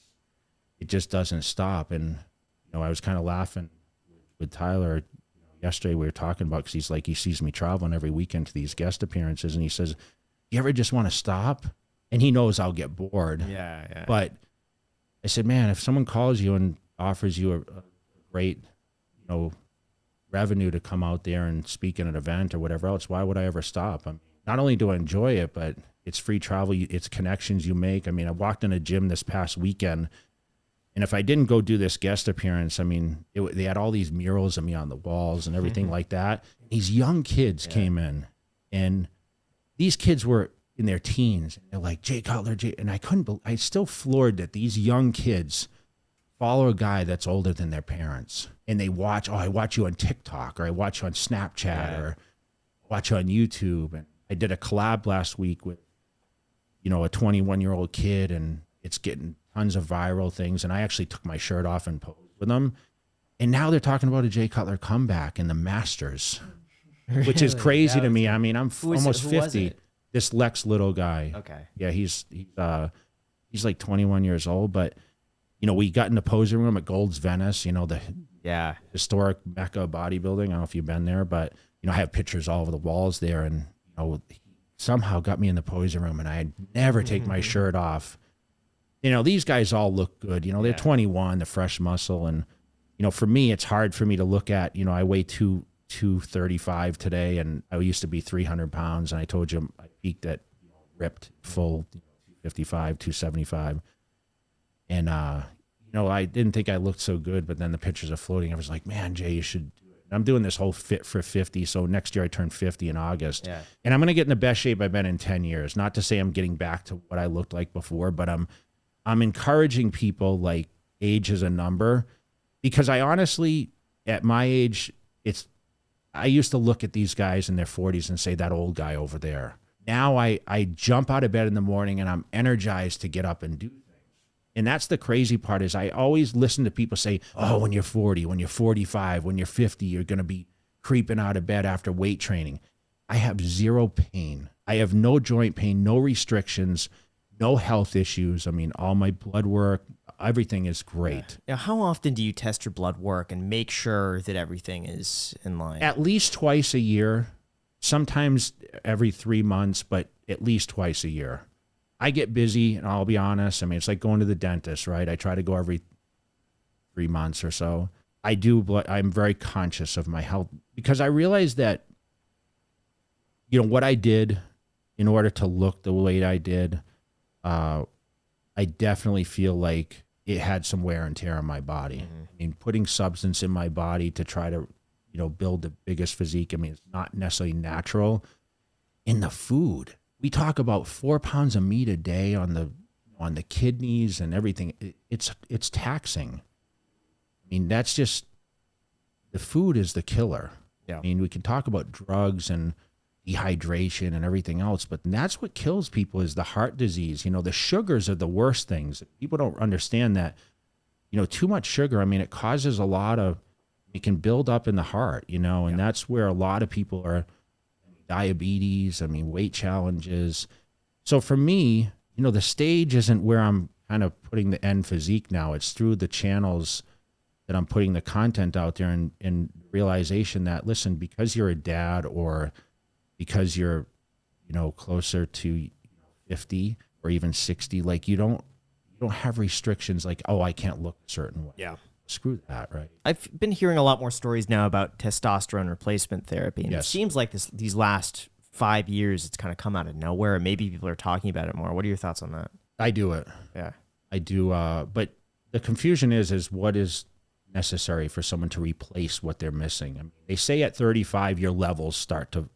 it just doesn't stop. And you know, I was kind of laughing with Tyler yesterday. We were talking about, because he's like, he sees me traveling every weekend to these guest appearances, and he says, "You ever just want to stop?" And he knows I'll get bored. Yeah. But I said, man, if someone calls you and offers you a great, you know, revenue to come out there and speak in an event or whatever else, why would I ever stop? I mean, not only do I enjoy it, but it's free travel. It's connections you make. I mean, I walked in a gym this past weekend, and if I didn't go do this guest appearance, I mean, they had all these murals of me on the walls and everything like that. These young kids came in, and these kids were in their teens, and they're like, Jay Cutler, and I still floored that these young kids follow a guy that's older than their parents, and they watch, I watch you on TikTok, or I watch you on Snapchat, or watch you on YouTube. And I did a collab last week with, you know, a 21-year-old kid, and it's getting tons of viral things. And I actually took my shirt off and posed with them. And now they're talking about a Jay Cutler comeback in the Masters, which is crazy to me. I mean, I'm almost 50. This Lex Little guy. Okay. Yeah, he's like 21 years old, but you know, we got in the posing room at Gold's Venice, you know, the historic mecca of bodybuilding. I don't know if you've been there, but you know, I have pictures all over the walls there, and you know, he somehow got me in the posing room, and I never take my shirt off. You know, these guys all look good. You know, they're 21, the fresh muscle, and you know, for me, it's hard for me to look at. You know, I weigh 235 today, and I used to be 300 pounds, and I told you I peaked at, you know, ripped full 255, 275, and you know, I didn't think I looked so good, but then the pictures are floating. I was like, man, Jay, you should do it. I'm doing this whole fit for 50, so next year I turn 50 in August, and I'm gonna get in the best shape I've been in 10 years. Not to say I'm getting back to what I looked like before, but I'm encouraging people, like, age is a number, because I honestly, at my age, I used to look at these guys in their 40s and say, that old guy over there. Now I jump out of bed in the morning and I'm energized to get up and do things. And that's the crazy part, is I always listen to people say, oh, when you're 40, when you're 45, when you're 50, you're going to be creeping out of bed after weight training. I have zero pain. I have no joint pain, no restrictions, no health issues. I mean, all my blood work, everything is great. Now, how often do you test your blood work and make sure that everything is in line? At least twice a year, sometimes every 3 months, but at least twice a year. I get busy, and I'll be honest. I mean, it's like going to the dentist, right? I try to go every 3 months or so. I'm very conscious of my health, because I realize that, you know, what I did in order to look the way I did, I definitely feel like it had some wear and tear on my body. I mean, putting substance in my body to try to, you know, build the biggest physique, I mean, it's not necessarily natural. In the food, we talk about 4 pounds of meat a day on the kidneys and everything. It's taxing. I mean, that's just, the food is the killer. Yeah. I mean, we can talk about drugs and dehydration and everything else, but that's what kills people, is the heart disease. You know, the sugars are the worst things. People don't understand that, you know, too much sugar, I mean, it causes it can build up in the heart, you know, and that's where a lot of people are, diabetes, I mean, weight challenges. So for me, you know, the stage isn't where I'm kind of putting the end physique now. It's through the channels that I'm putting the content out there, and realization that, listen, because you're a dad, or because you're, you know, closer to 50 or even 60, like, you don't have restrictions like, oh, I can't look a certain way. Yeah. Screw that, right? I've been hearing a lot more stories now about testosterone replacement therapy, and Yes. it seems like these last 5 years, it's kind of come out of nowhere. And maybe people are talking about it more. What are your thoughts on that? I do it. Yeah. I do. But the confusion is what is necessary for someone to replace what they're missing. I mean, they say at 35, your levels start to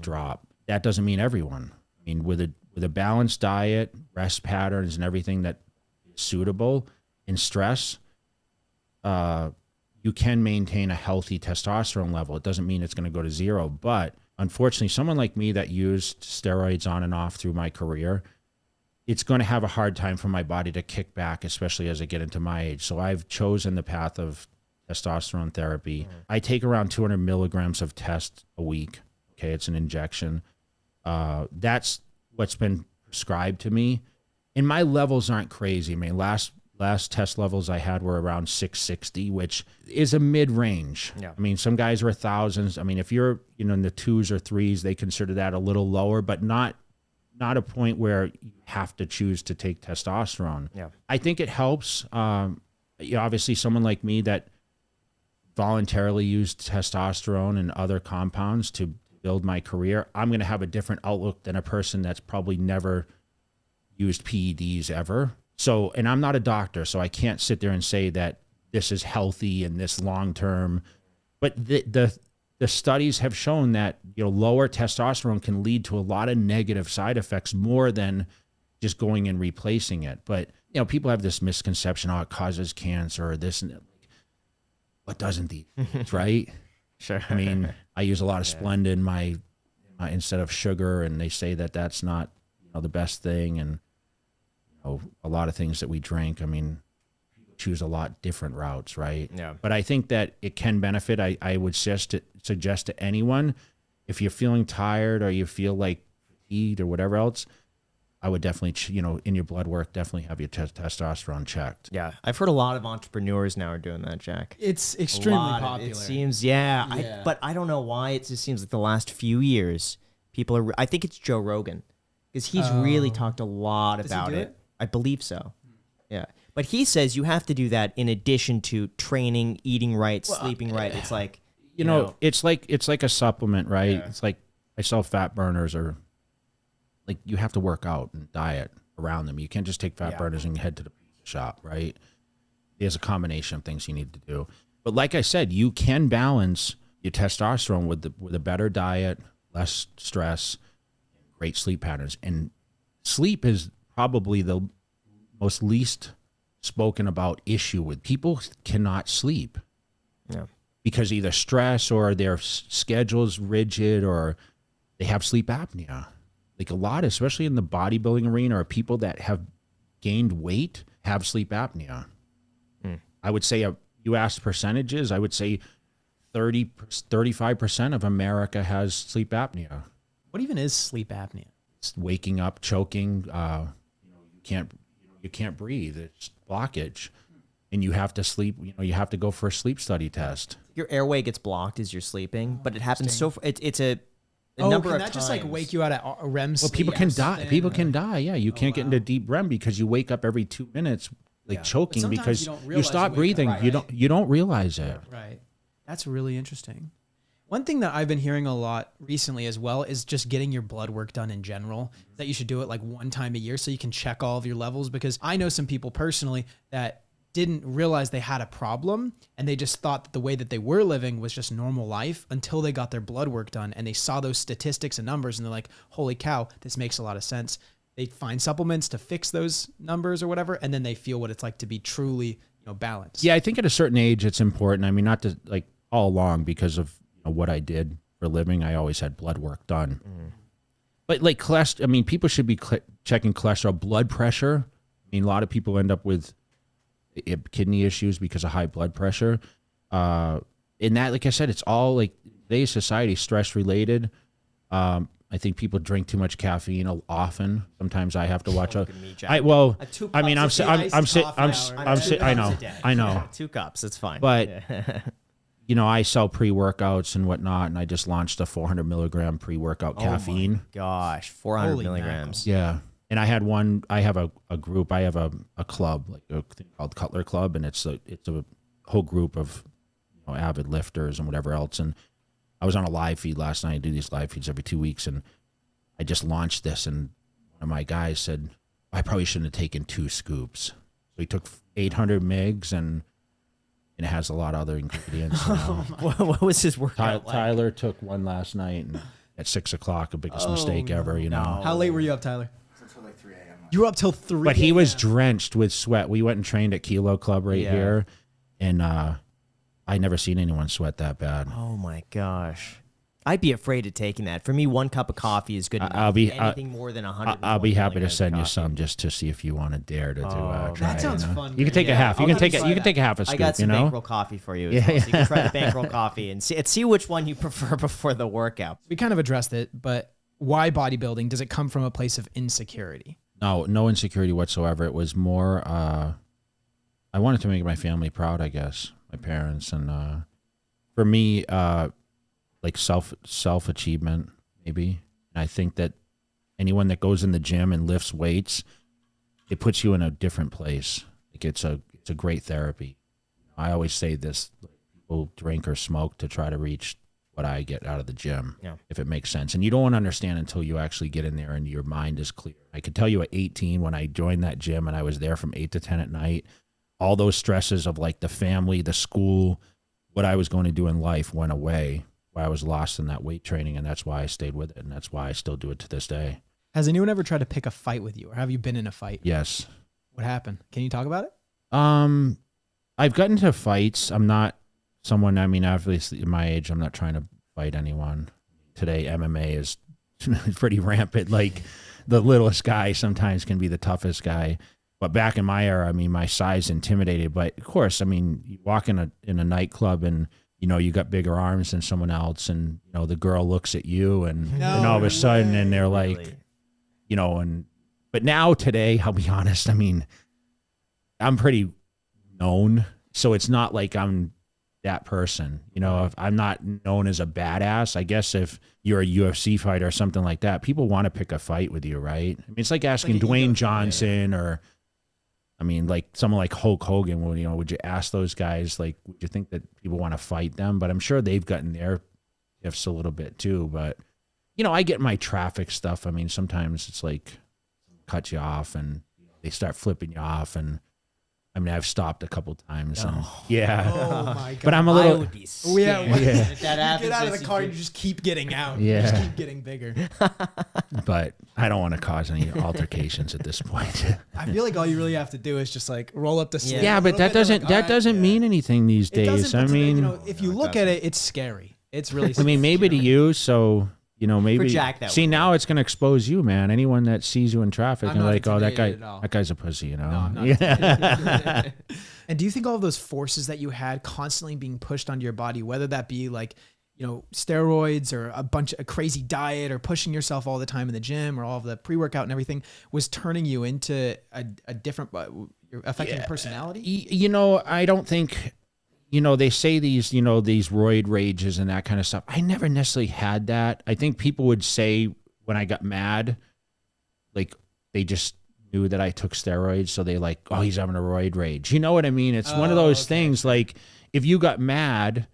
drop. That doesn't mean everyone. I mean, with a balanced diet, rest patterns, and everything that is suitable in stress, you can maintain a healthy testosterone level. It doesn't mean it's going to go to zero, but unfortunately, someone like me that used steroids on and off through my career, it's going to have a hard time for my body to kick back, especially as I get into my age. So I've chosen the path of testosterone therapy. I take around 200 milligrams of test a week. Okay, it's an injection. That's what's been prescribed to me. And my levels aren't crazy. I mean, last test levels I had were around 660, which is a mid-range. Yeah. I mean, some guys are thousands. I mean, if you're, in the 2s or 3s, they consider that a little lower, but not a point where you have to choose to take testosterone. Yeah. I think it helps. Obviously, someone like me that voluntarily used testosterone and other compounds to build my career, I'm going to have a different outlook than a person that's probably never used PEDs ever. So, and I'm not a doctor, so I can't sit there and say that this is healthy and this long-term, but the studies have shown that, lower testosterone can lead to a lot of negative side effects more than just going and replacing it. But, people have this misconception, it causes cancer or this and that. What doesn't these, right? Sure. I mean, I use a lot of Splenda in my instead of sugar, and they say that that's not, the best thing. And, a lot of things that we drink, I mean, choose a lot different routes, right? Yeah. But I think that it can benefit. I would suggest to anyone, if you're feeling tired or you feel like fatigued or whatever else, I would definitely, in your blood work, definitely have your testosterone checked. Yeah. I've heard a lot of entrepreneurs now are doing that, Jack. It's extremely popular. It seems, yeah. But I don't know why. It just seems like the last few years, people are, I think it's Joe Rogan, because he's really talked a lot Does he about do it. I believe so. Yeah. But he says you have to do that in addition to training, eating right, sleeping right. It's like, it's like a supplement, right? Yeah. It's like I sell fat burners, or like you have to work out and diet around them. You can't just take fat burners and head to the shop, right? There's a combination of things you need to do. But like I said, you can balance your testosterone with a better diet, less stress, great sleep patterns. And sleep is probably the most least spoken about issue with people. Cannot sleep because either stress or their schedule's rigid, or they have sleep apnea. Like a lot, especially in the bodybuilding arena, or people that have gained weight have sleep apnea. I would say, you asked percentages, I would say 35% of America has sleep apnea. What even is sleep apnea? It's waking up, choking, you can't breathe. It's blockage, and you have to sleep. You have to go for a sleep study test. your airway gets blocked as you're sleeping, but it happens so it's a number can of that times. just like wake you out at REM sleep? Well, people can die. then, People or- can die. Yeah, you can't get into deep REM because you wake up every 2 minutes, like choking, But sometimes because you don't you realize stop you wake up, breathing. right? You don't realize it. Right. That's really interesting. One thing that I've been hearing a lot recently as well is just getting your blood work done in general, that you should do it like one time a year so you can check all of your levels, because I know some people personally that didn't realize they had a problem and they just thought that the way that they were living was just normal life until they got their blood work done and they saw those statistics and numbers and they're like, holy cow, this makes a lot of sense. They find supplements to fix those numbers or whatever, and then they feel what it's like to be truly, balanced. Yeah, I think at a certain age it's important. I mean, not to like all along, because of what I did for a living, I always had blood work done. But like cholesterol, I mean, people should be checking cholesterol, blood pressure. I mean, a lot of people end up with kidney issues because of high blood pressure. And that, like I said, it's all like today's society, stress related. I think people drink too much caffeine often. Sometimes I have to watch Look at me, Jack. I mean, I'm sitting. I know. Yeah, 2 cups. It's fine. But yeah. I sell pre-workouts and whatnot, and I just launched a 400 milligram pre-workout caffeine. Gosh, 400 Holy milligrams. Yeah. And I have a group, I have a club, like a thing called Cutler Club, and it's a whole group of avid lifters and whatever else. And I was on a live feed last night. I do these live feeds every 2 weeks, and I just launched this, and one of my guys said, I probably shouldn't have taken 2 scoops. So he took 800 mgs, and it has a lot of other ingredients. What was his workout like? Tyler took one last night, and at 6 o'clock, the biggest mistake ever, you know. How late were you up, Tyler? Until like 3 a.m. You were up till 3 But he was drenched with sweat. We went and trained at Kilo Club right Yeah. here, and I never seen anyone sweat that bad. Oh my gosh. I'd be afraid of taking that. For me, 1 cup of coffee is good enough. Anything more than 100. I'll be happy to send you some just to see if you want to dare to try. That sounds you know? fun. You can take a half. You can take a. You can take a half a scoop. I got some you know? bankroll coffee for you. As well. So you can try the bankroll coffee and see which one you prefer before the workout. We kind of addressed it, but why bodybuilding? Does it come from a place of insecurity? No insecurity whatsoever. It was more. I wanted to make my family proud. I guess my parents, and for me, like self achievement maybe. And I think that anyone that goes in the gym and lifts weights, it puts you in a different place. Like it's a great therapy. I always say this: people drink or smoke to try to reach what I get out of the gym, if it makes sense. And you don't want to understand until you actually get in there and your mind is clear. I could tell you at 18 when I joined that gym and I was there from 8 to 10 at night, all those stresses of like the family, the school, what I was going to do in life went away. Why I was lost in that weight training, and that's why I stayed with it, and that's why I still do it to this day. Has anyone ever tried to pick a fight with you, or have you been in a fight? Yes. What happened? Can you talk about it? I've gotten into fights. I'm not someone, I mean, obviously at my age, I'm not trying to fight anyone. Today, MMA is pretty rampant. Like the littlest guy sometimes can be the toughest guy. But back in my era, I mean, my size intimidated. But of course, I mean, you walk in a nightclub and, you know, you got bigger arms than someone else, and, you know, the girl looks at you and all of a sudden, and they're like, Really? you know, but now today, I'll be honest, I mean, I'm pretty known, so it's not like I'm that person, you know. If I'm not known as a badass, I guess if you're a UFC fighter or something like that, people want to pick a fight with you, right? I mean, it's like asking Dwayne Johnson or, I mean, like someone like Hulk Hogan, well, you know, would you ask those guys, like, would you think that people want to fight them? But I'm sure they've gotten their gifts a little bit too. But, you know, I get my traffic stuff. I mean, sometimes it's like cut you off and they start flipping you off. And I mean, I've stopped a couple times. And, yeah. Oh my God. But I'm a I little. would be scared. If that happens, You get out of I the car, see you just keep getting out. Yeah. You just keep getting bigger. But I don't want to cause any altercations at this point. I feel like all you really have to do is just like roll up the sleeve. Yeah, a but little that bit, they're doesn't like, that "All right, doesn't yeah." mean anything these It days. doesn't, I but mean, you know, if you look at it, it's scary. It's really. I mean, maybe to you. So, you know, maybe Jack, that see would now it's going to expose you, man. Anyone that sees you in traffic I'm and not like, oh, intimidated at all. that guy's a pussy, you know. I'm not yeah. And do you think all of those forces that you had constantly being pushed onto your body, whether that be like, you know, steroids or a crazy diet or pushing yourself all the time in the gym or all of the pre-workout and everything, was turning you into a different, affecting your personality? You know, I don't think, you know, they say these, you know, these roid rages and that kind of stuff. I never necessarily had that. I think people would say when I got mad, like they just knew that I took steroids. So they like, oh, he's having a roid rage. You know what I mean? It's one of those things. Like if you got mad,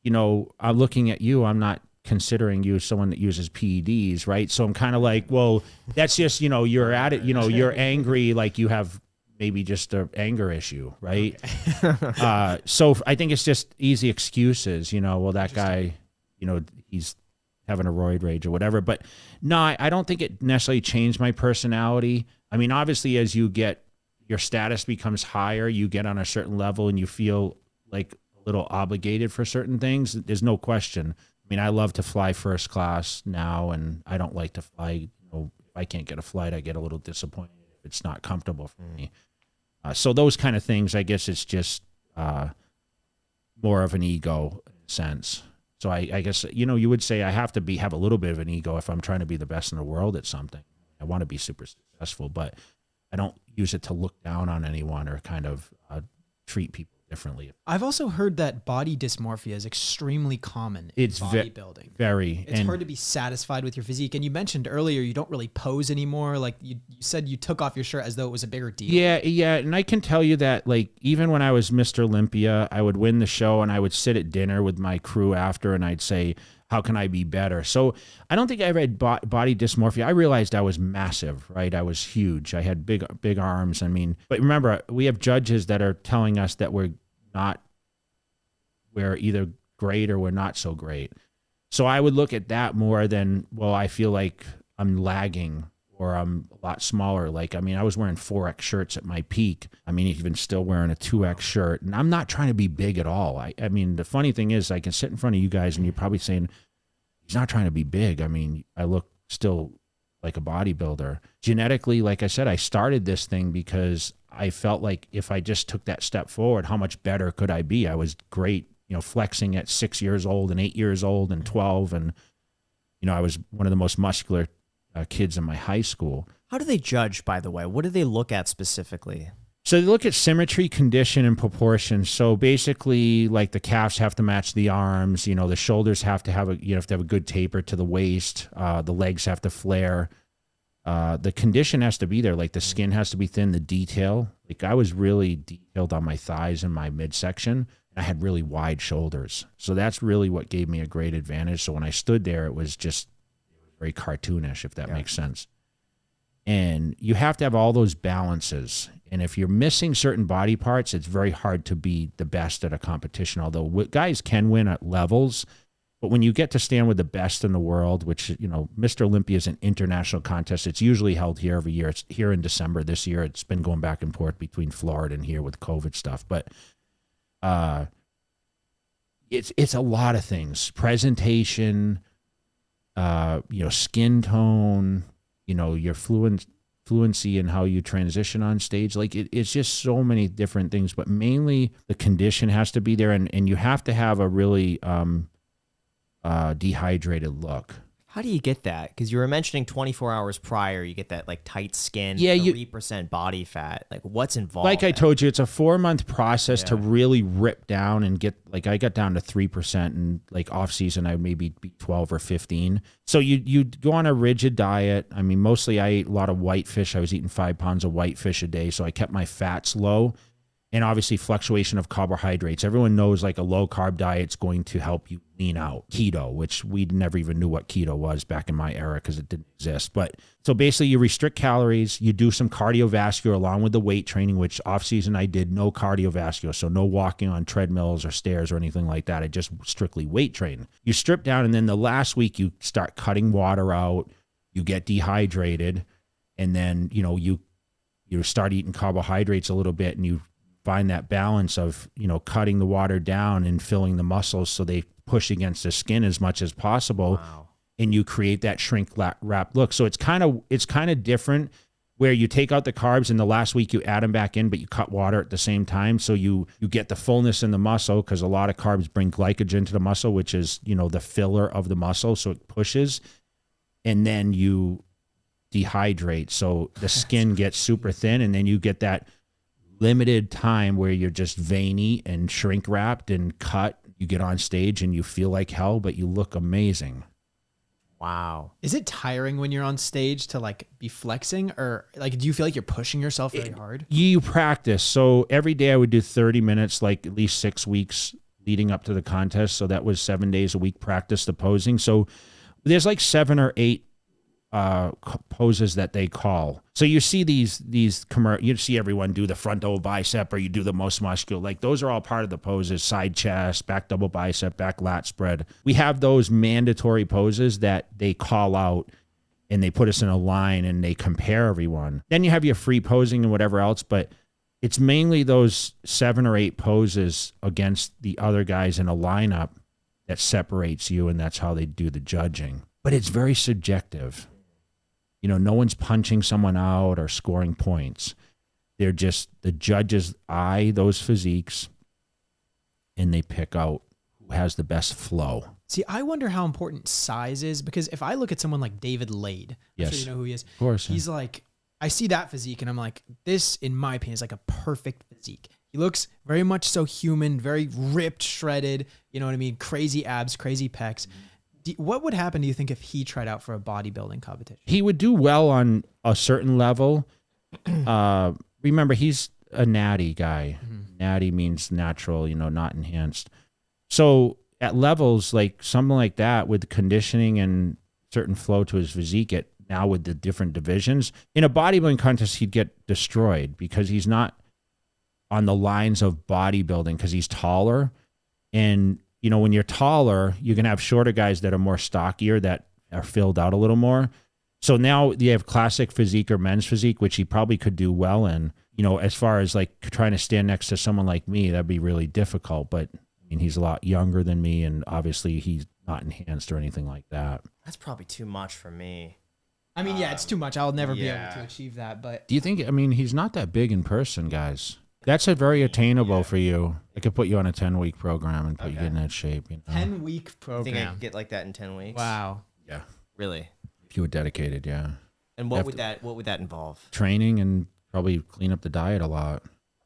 you know, I'm looking at you, I'm not considering you as someone that uses PEDs, right? So I'm kind of like, well, that's just, you know, you're at it, you know, you're angry, like you have maybe just an anger issue, right? Okay. So I think it's just easy excuses, you know, well, that guy, you know, he's having a roid rage or whatever. But no, I don't think it necessarily changed my personality. I mean, obviously, as you get, your status becomes higher, you get on a certain level and you feel like a little obligated for certain things. There's no question. I mean, I love to fly first class now, and I don't like to fly. You know, if I can't get a flight, I get a little disappointed if it's not comfortable for me. So those kind of things, I guess it's just more of an ego sense. So I guess, you know, you would say I have to have a little bit of an ego if I'm trying to be the best in the world at something. I want to be super successful, but I don't use it to look down on anyone or kind of treat people differently. I've also heard that body dysmorphia is extremely common in bodybuilding. Very. It's hard to be satisfied with your physique. And you mentioned earlier you don't really pose anymore. Like you said you took off your shirt as though it was a bigger deal. Yeah. And I can tell you that, like, even when I was Mr. Olympia, I would win the show and I would sit at dinner with my crew after and I'd say, how can I be better? So I don't think I ever had body dysmorphia. I realized I was massive, right? I was huge. I had big arms. I mean, but remember, we have judges that are telling us that we're either great or we're not so great. So I would look at that more than, well, I feel like I'm lagging or I'm a lot smaller. Like, I mean, I was wearing 4X shirts at my peak. I mean, even still wearing a 2X shirt. And I'm not trying to be big at all. I mean, the funny thing is I can sit in front of you guys and you're probably saying, he's not trying to be big. I mean, I look still like a bodybuilder. Genetically, like I said, I started this thing because I felt like if I just took that step forward, how much better could I be? I was great, flexing at 6 years old and 8 years old and 12. And, I was one of the most muscular kids in my high school. How do they judge, by the way? What do they look at specifically? So they look at symmetry, condition, and proportion. So basically, like the calves have to match the arms. The shoulders have to have a good taper to the waist. The legs have to flare. The condition has to be there. Like the skin has to be thin. The detail. Like I was really detailed on my thighs and my midsection. I had really wide shoulders. So that's really what gave me a great advantage. So when I stood there, it was just very cartoonish, if that makes sense. And you have to have all those balances. And if you're missing certain body parts, it's very hard to be the best at a competition, although guys can win at levels. But when you get to stand with the best in the world, which, Mr. Olympia is an international contest. It's usually held here every year. It's here in December. This year, it's been going back and forth between Florida and here with COVID stuff. But it's a lot of things. Presentation, skin tone, your fluency and how you transition on stage. Like it's just so many different things, but mainly the condition has to be there, and you have to have a really dehydrated look. How do you get that? Because you were mentioning 24 hours prior, you get that like tight skin, Yeah, 3% body fat. Like what's involved? Like I told you, it's a 4-month process to really rip down and get, like I got down to 3%, and like off season I maybe be 12 or 15. So you go on a rigid diet. I mean, mostly I ate a lot of white fish. I was eating 5 pounds of white fish a day. So I kept my fats low. And obviously fluctuation of carbohydrates. Everyone knows like a low carb diet's going to help you lean out. Keto, which we never even knew what keto was back in my era because it didn't exist. But so basically you restrict calories, you do some cardiovascular along with the weight training, which off season I did no cardiovascular. So no walking on treadmills or stairs or anything like that. I just strictly weight train. You strip down, and then the last week you start cutting water out, you get dehydrated, and then, you start eating carbohydrates a little bit, and you find that balance of, cutting the water down and filling the muscles so they push against the skin as much as possible. Wow. And you create that shrink wrap look. So it's kind of different where you take out the carbs and the last week you add them back in, but you cut water at the same time. So you get the fullness in the muscle, because a lot of carbs bring glycogen to the muscle, which is, the filler of the muscle. So it pushes, and then you dehydrate. So the skin gets super thin, and then you get that limited time where you're just veiny and shrink wrapped and cut. You get on stage and you feel like hell, but you look amazing. Wow. Is it tiring when you're on stage to like be flexing, or like do you feel like you're pushing yourself very hard? You practice. So every day I would do 30 minutes, like at least 6 weeks leading up to the contest. So that was 7 days a week practice the posing. So there's like 7 or 8 poses that they call. So you see you see everyone do the front double bicep, or you do the most muscular. Like those are all part of the poses: side chest, back double bicep, back lat spread. We have those mandatory poses that they call out, and they put us in a line and they compare everyone. Then you have your free posing and whatever else, but it's mainly those 7 or 8 poses against the other guys in a lineup that separates you, and that's how they do the judging. But it's very subjective. No one's punching someone out or scoring points. They're just, the judges eye those physiques and they pick out who has the best flow. See, I wonder how important size is, because if I look at someone like David Lade, I'm sure you know who he is. Of course. He's like, I see that physique and I'm like, this, in my opinion, is like a perfect physique. He looks very much so human, very ripped, shredded, you know what I mean? Crazy abs, crazy pecs. What would happen, do you think, if he tried out for a bodybuilding competition? He would do well on a certain level. Remember, he's a natty guy. Mm-hmm. Natty means natural, not enhanced. So at levels like something like that with conditioning and certain flow to his physique, now with the different divisions, in a bodybuilding contest, he'd get destroyed because he's not on the lines of bodybuilding because he's taller. And, you know, when you're taller, you can have shorter guys that are more stockier, that are filled out a little more. So now you have classic physique or men's physique, which he probably could do well in. You know, as far as like trying to stand next to someone like me, that'd be really difficult. But I mean, he's a lot younger than me, and obviously he's not enhanced or anything like that. That's probably too much for me. I mean, yeah, it's too much. I'll never be able to achieve that. But Do you think, I mean, he's not that big in person, guys. That's a very attainable for you. I could put you on a 10-week program and put you in that shape. You know? 10-week I program. think I could get like that in 10 weeks. Wow. Yeah. Really? If you were dedicated, yeah. And what would that involve? Training and probably clean up the diet a lot.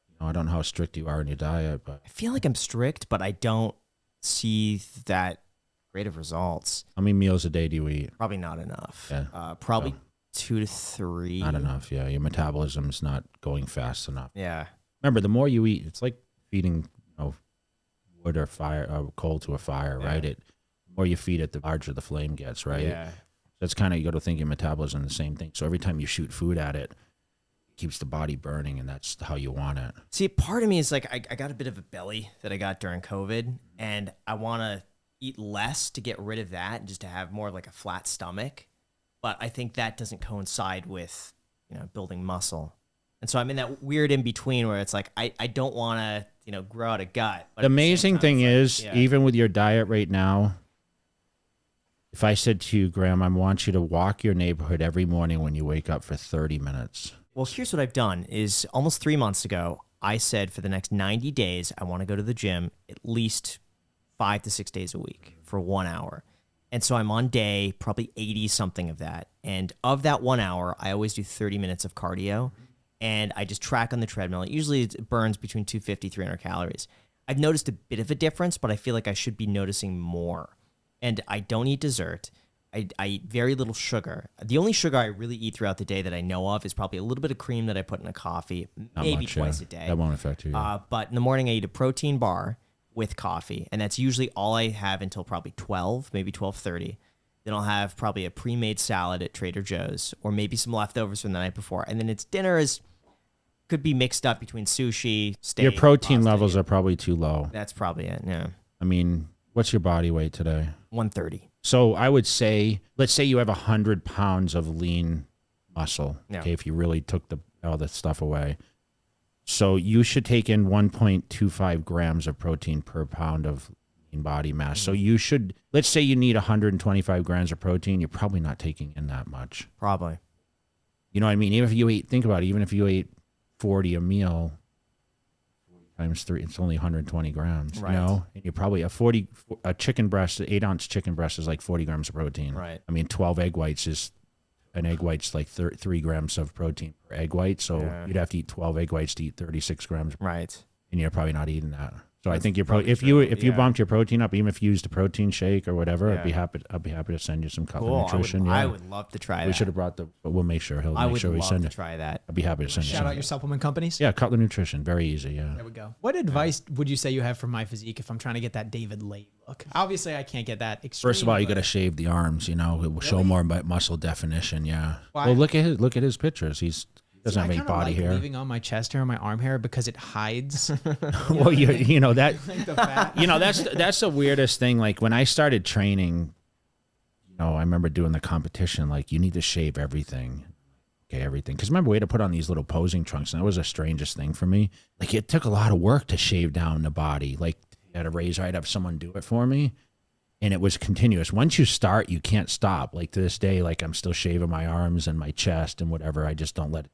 You know, I don't know how strict you are in your diet, but I feel like I'm strict, but I don't see that great of results. how many meals a day do you eat? Probably not enough. Yeah. Probably 2 to 3. Not enough, yeah. Your metabolism's not going fast enough. Yeah. Remember, the more you eat, it's like feeding, you know, wood or fire or coal to a fire, right? The more you feed it, the larger the flame gets, right? Yeah. That's kind of, you got to think your metabolism the same thing. So every time you shoot food at it, it keeps the body burning, and that's how you want it. See, part of me is like, I got a bit of a belly that I got during COVID, and I want to eat less to get rid of that and just to have more of like a flat stomach. But I think that doesn't coincide with, you know, building muscle. And so I'm in that weird in between where it's like, I don't want to, you know, grow out a gut. But The amazing thing is, yeah. even with your diet right now, if I said to you, Graham, I want you to walk your neighborhood every morning when you wake up for 30 minutes. Well, here's what I've done is almost 3 months ago, I said for the next 90 days, I want to go to the gym at least 5 to 6 days a week for 1 hour. And so I'm on day probably 80 something of that. And of that 1 hour, I always do 30 minutes of cardio, and I just track on the treadmill. Usually it burns between 250, 300 calories. I've noticed a bit of a difference, but I feel like I should be noticing more. And I don't eat dessert. I eat very little sugar. The only sugar I really eat throughout the day that I know of is probably a little bit of cream that I put in a coffee, Not maybe much, twice yeah. a day. That won't affect you. Yeah. But in the morning, I eat a protein bar with coffee, and that's usually all I have until probably 12, maybe 12:30. Then I'll have probably a pre-made salad at Trader Joe's, or maybe some leftovers from the night before. And then its dinner could be mixed up between sushi, steak. Your protein pasta. levels are probably too low. That's probably it. Yeah, I mean, what's your body weight today? 130. So I would say, let's say you have 100 pounds of lean muscle. Yeah. Okay, if you really took all the stuff away. So you should take in 1.25 grams of protein per pound of lean body mass. So you should, let's say you need 125 grams of protein, you're probably not taking in that much. Probably. You know what I mean? Even if you ate, think about it, even if you ate 40 a meal, times 3, it's only 120 grams, Right. you know? And you probably, a chicken breast, an 8-ounce chicken breast is like 40 grams of protein. Right. I mean, 12 egg whites is, an egg white's like 3 grams of protein per egg white. So Yeah. you'd have to eat 12 egg whites to eat 36 grams. Right. And you're probably not eating that. So I think you're probably probably, if true, you yeah. bumped your protein up, even if you used a protein shake or whatever, I'd be Yeah. happy to send you some Cutler Cool. nutrition. I yeah. would love to try We that. should have brought but we'll make sure I make would sure we love send to it. try that. I'd be happy to send you Shout some. out your supplement companies. Yeah, Cutler Nutrition, very easy. Yeah. There we go. What advice would you say you have for my physique if I'm trying to get that David Late look? Obviously, I can't get that extreme. First of all, you got to but- shave the arms. You know, it will show Really? more muscle definition. Yeah. Why? Well, look at his pictures. He doesn't I have any kinda body like hair. leaving on my chest hair and my arm hair because it hides Well, you know that. like the fat. You know, that's the weirdest thing. Like when I started training, you know, I remember doing the competition. Like you need to shave everything. Okay, everything. Because remember, we had to put on these little posing trunks, and that was the strangest thing for me. Like it took a lot of work to shave down the body. Like I had a razor, I'd have someone do it for me, and it was continuous. Once you start, you can't stop. Like to this day, like I'm still shaving my arms and my chest and whatever. I just don't let it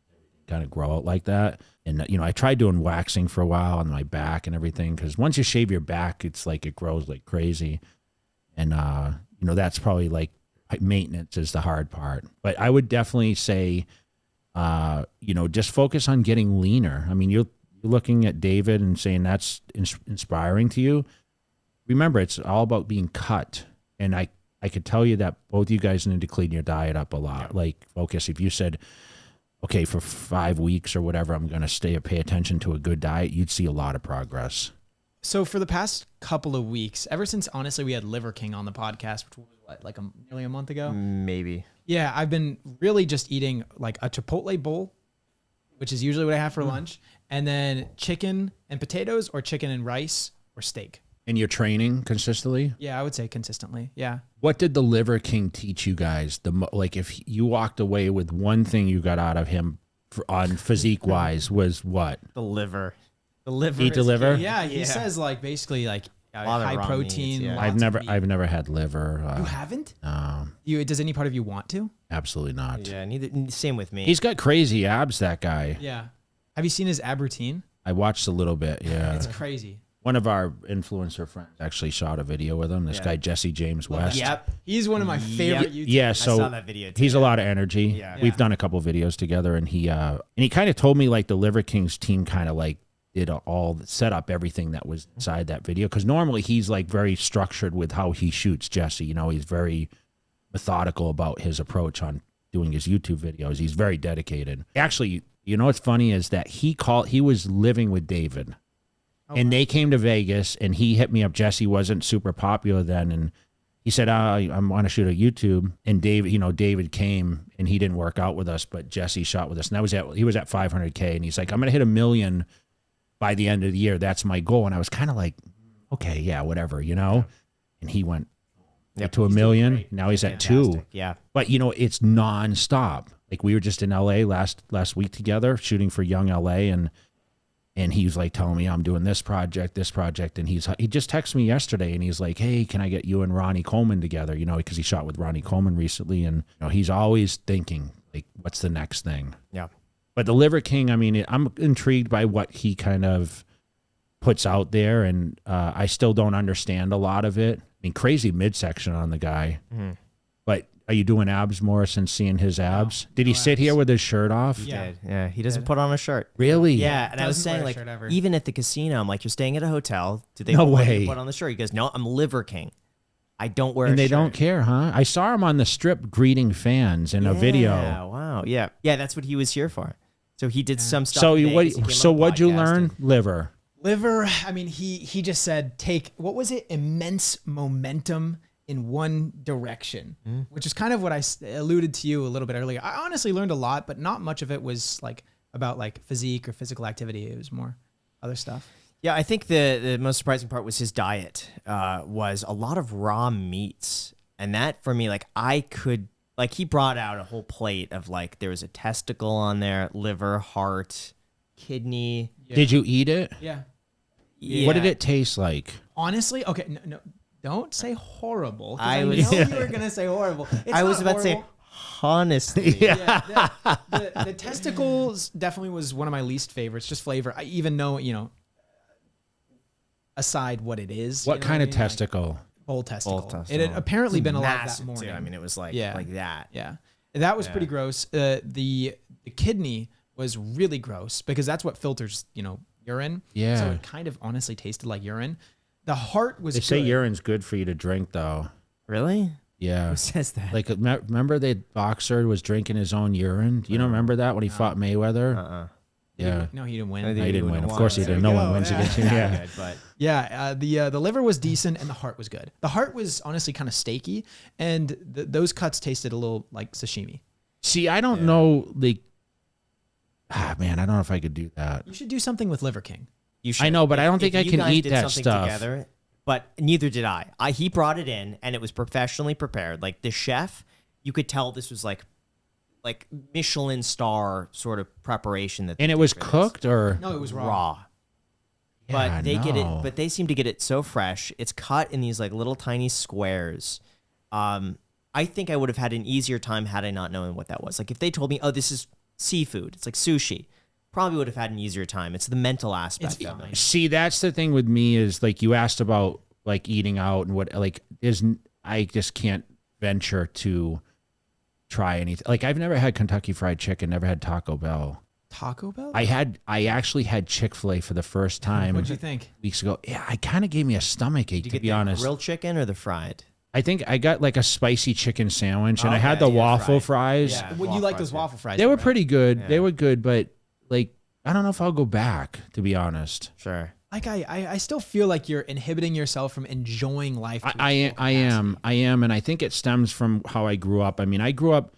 kind of grow out like that. And you know, I tried doing waxing for a while on my back and everything, because once you shave your back, it's like it grows like crazy. And you know, that's probably like maintenance is the hard part. But I would definitely say, you know, just focus on getting leaner. I mean, you're looking at David and saying that's inspiring to you. Remember, it's all about being cut. And I could tell you that both you guys need to clean your diet up a lot. Yeah. Like focus. If you said, okay, for 5 weeks or whatever, I'm going to pay attention to a good diet, you'd see a lot of progress. So for the past couple of weeks, ever since honestly we had Liver King on the podcast, which was what, like nearly a month ago? Maybe. Yeah, I've been really just eating like a Chipotle bowl, which is usually what I have for lunch, and then chicken and potatoes or chicken and rice or steak. And you're training consistently? Yeah, I would say consistently. Yeah. What did the Liver King teach you guys? Like if you walked away with one thing you got out of him on physique wise was what? The liver. The liver. Eat the is liver? key. Yeah, he says like basically like lot of high raw protein. meats, yeah. lots of meat. I've never had liver. You haven't? No, Does any part of you want to? absolutely not. Yeah, neither. Same with me. He's got crazy abs, that guy. Yeah. Have you seen his ab routine? I watched a little bit, yeah. It's crazy. One of our influencer friends actually shot a video with him. This guy, Jesse James West. Yep. He's one of my favorite YouTubers. Yeah, I so saw that video too. he's a lot of energy. Yeah. We've done a couple videos together, and he kind of told me like the Liver Kings team kind of like did all set up everything that was inside that video, because normally he's like very structured with how he shoots Jesse. You know, he's very methodical about his approach on doing his YouTube videos. He's very dedicated. Actually, you know what's funny is that he was living with David. And they came to Vegas, and he hit me up. Jesse wasn't super popular then, and he said, I want to shoot a YouTube. And David came, and he didn't work out with us, but Jesse shot with us. And he was at 500K, and he's like, I'm going to hit 1 million by the end of the year. That's my goal. And I was kind of like, okay, yeah, whatever, you know? And he went to 1 million. Now he's at 2. Yeah. But, it's nonstop. Like, we were just in LA last week together shooting for Young LA, and he was like telling me, I'm doing this project, and he just texted me yesterday, and he's like, hey, can I get you and Ronnie Coleman together? Because he shot with Ronnie Coleman recently, and he's always thinking like, what's the next thing? Yeah. But the Liver King, I mean, I'm intrigued by what he kind of puts out there, and I still don't understand a lot of it. I mean, crazy midsection on the guy. Mm-hmm. But are you doing abs more since seeing his abs? Did he sit abs. here with his shirt off? Yeah. Yeah. He doesn't put on a shirt. Really? Yeah. And I was Doesn't wear saying, a like, shirt ever. even at the casino, I'm like, you're staying at a hotel. Do they No want you way. to put on the shirt? He goes, no, I'm Liver King. I don't wear And a they shirt. don't care, huh? I saw him on the strip greeting fans in a video. Yeah, wow. Yeah. Yeah, that's what he was here for. So he did some stuff. So in Vegas. He came on a what'd you podcast learn? and- Liver. Liver, I mean, he just said take, what was it? Immense momentum in one direction, which is kind of what I alluded to you a little bit earlier. I honestly learned a lot, but not much of it was like about like physique or physical activity. It was more other stuff. Yeah, I think the most surprising part was his diet was a lot of raw meats. And that for me, like he brought out a whole plate of like, there was a testicle on there, liver, heart, kidney. Yeah. Did you eat it? Yeah. What did it taste like? Honestly, okay, no, don't say horrible. 'Cause I I was- know you were gonna say horrible. It's I was not about to say, horrible. honestly. Yeah, the testicles definitely was one of my least favorites. Just flavor. I even know, aside what it is. What you know kind of I mean? Like, testicle? bull testicle. Bull testicle. It had apparently been alive that Massive, too. morning. I mean, it was like Yeah. like that. Yeah, that was pretty gross. The kidney was really gross because that's what filters, urine. Yeah. So it kind of honestly tasted like urine. The heart was They say good. urine's good for you to drink, though. Really? Yeah. Who says that? Like, remember the boxer was drinking his own urine? Do you don't remember that when he fought Mayweather? Yeah. No, he didn't win. I think No, he didn't win. Of course he There didn't. we No go. one wins Yeah. against him. Not Yeah. good, but Yeah, the liver was decent and the heart was good. The heart was honestly kind of steaky, and those cuts tasted a little like sashimi. See, I don't know. Like, man, I don't know if I could do that. You should do something with Liver King. you should. I know, but I don't If think I you can guys eat did that something stuff. Together, but neither did I. He brought it in, and it was professionally prepared. Like the chef, you could tell this was like Michelin star sort of preparation. That And they it did was for this. cooked, or No, it was raw. raw. Yeah, But they get it. no. But they seem to get it so fresh. It's cut in these like little tiny squares. I think I would have had an easier time had I not known what that was. Like if they told me, "Oh, this is seafood," it's like sushi. Probably would have had an easier time. It's the mental aspect of it. See, that's the thing with me is like you asked about like eating out and what like I just can't venture to try anything. Like I've never had Kentucky Fried Chicken, never had Taco Bell. Taco Bell? I actually had Chick-fil-A for the first time What'd you think? weeks ago. Yeah, I kind of gave me a stomach ache, Did you to get be the honest. grilled chicken or the fried? I think I got like a spicy chicken sandwich, and I Okay, had the yeah, waffle fried. fries. Yeah. Would you like those waffle fries? They were right? pretty good. Yeah. They were good, but like I don't know if I'll go back, to be honest. Sure. Like I still feel like you're inhibiting yourself from enjoying life. I am, and I think it stems from how I grew up. I mean, I grew up,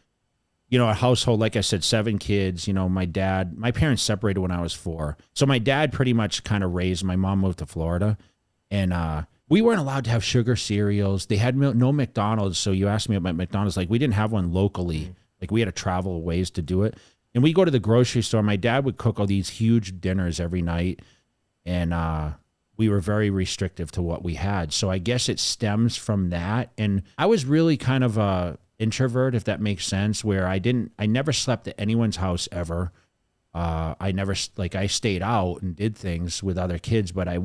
a household, like I said, 7 kids. My parents separated when I was 4, so my dad pretty much kind of raised. My mom moved to Florida, and we weren't allowed to have sugar cereals. They had no McDonald's. So you asked me about McDonald's, like we didn't have one locally. Like we had to travel ways to do it, and we go to the grocery store. My dad would cook all these huge dinners every night. And we were very restrictive to what we had. So I guess it stems from that. And I was really kind of a introvert, if that makes sense, where I never slept at anyone's house ever. I stayed out and did things with other kids, but I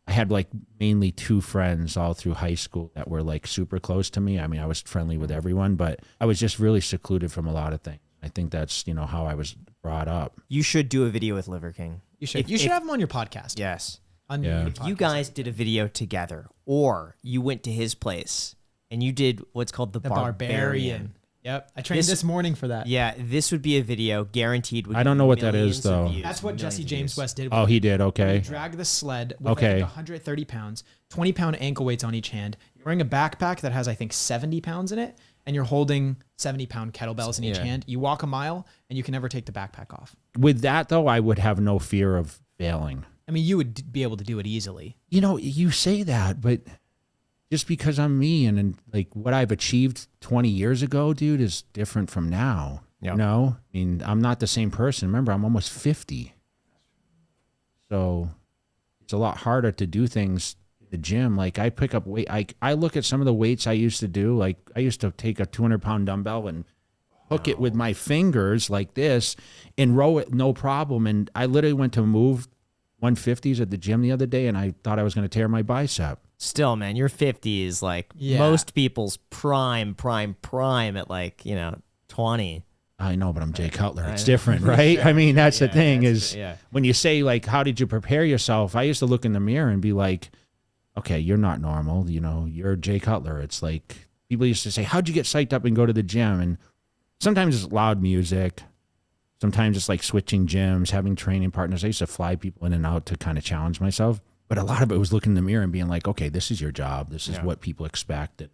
had like mainly 2 friends all through high school that were like super close to me. I mean, I was friendly with everyone, but I was just really secluded from a lot of things. I think that's, how I was brought up. You should do a video with Liver King. You should. You should have him on your podcast. Yes. If you guys did a video together, or you went to his place and you did what's called the Barbarian. Yep. I trained this morning for that. Yeah, this would be a video guaranteed. I don't know what that is, though. That's what Jesse James West did. Oh, he did. Okay. Drag the sled with like 130 pounds, 20-pound ankle weights on each hand. You're wearing a backpack that has, I think, 70 pounds in it, and you're holding 70-pound kettlebells in each hand. You walk a mile, and you can never take the backpack off. With that, though, I would have no fear of failing. I mean, you would be able to do it easily. You say that, but just because I'm me and like what I've achieved 20 years ago, dude, is different from now. Yep. I mean, I'm not the same person. Remember, I'm almost 50. So it's a lot harder to do things at the gym. Like I pick up weight. I look at some of the weights I used to do. Like I used to take a 200-pound dumbbell and hook it with my fingers like this and row it no problem. And I literally went to move 150s at the gym the other day, and I thought I was going to tear my bicep. Still, man, your 50 is like most people's prime at like, 20. I know, but I'm Jay Cutler. It's different, right? I mean, that's the thing when you say like, how did you prepare yourself? I used to look in the mirror and be like, okay, you're not normal. You're Jay Cutler. It's like people used to say, how'd you get psyched up and go to the gym? And sometimes it's loud music. Sometimes it's like switching gyms, having training partners. I used to fly people in and out to kind of challenge myself. But a lot of it was looking in the mirror and being like, okay, this is your job. This is what people expect. And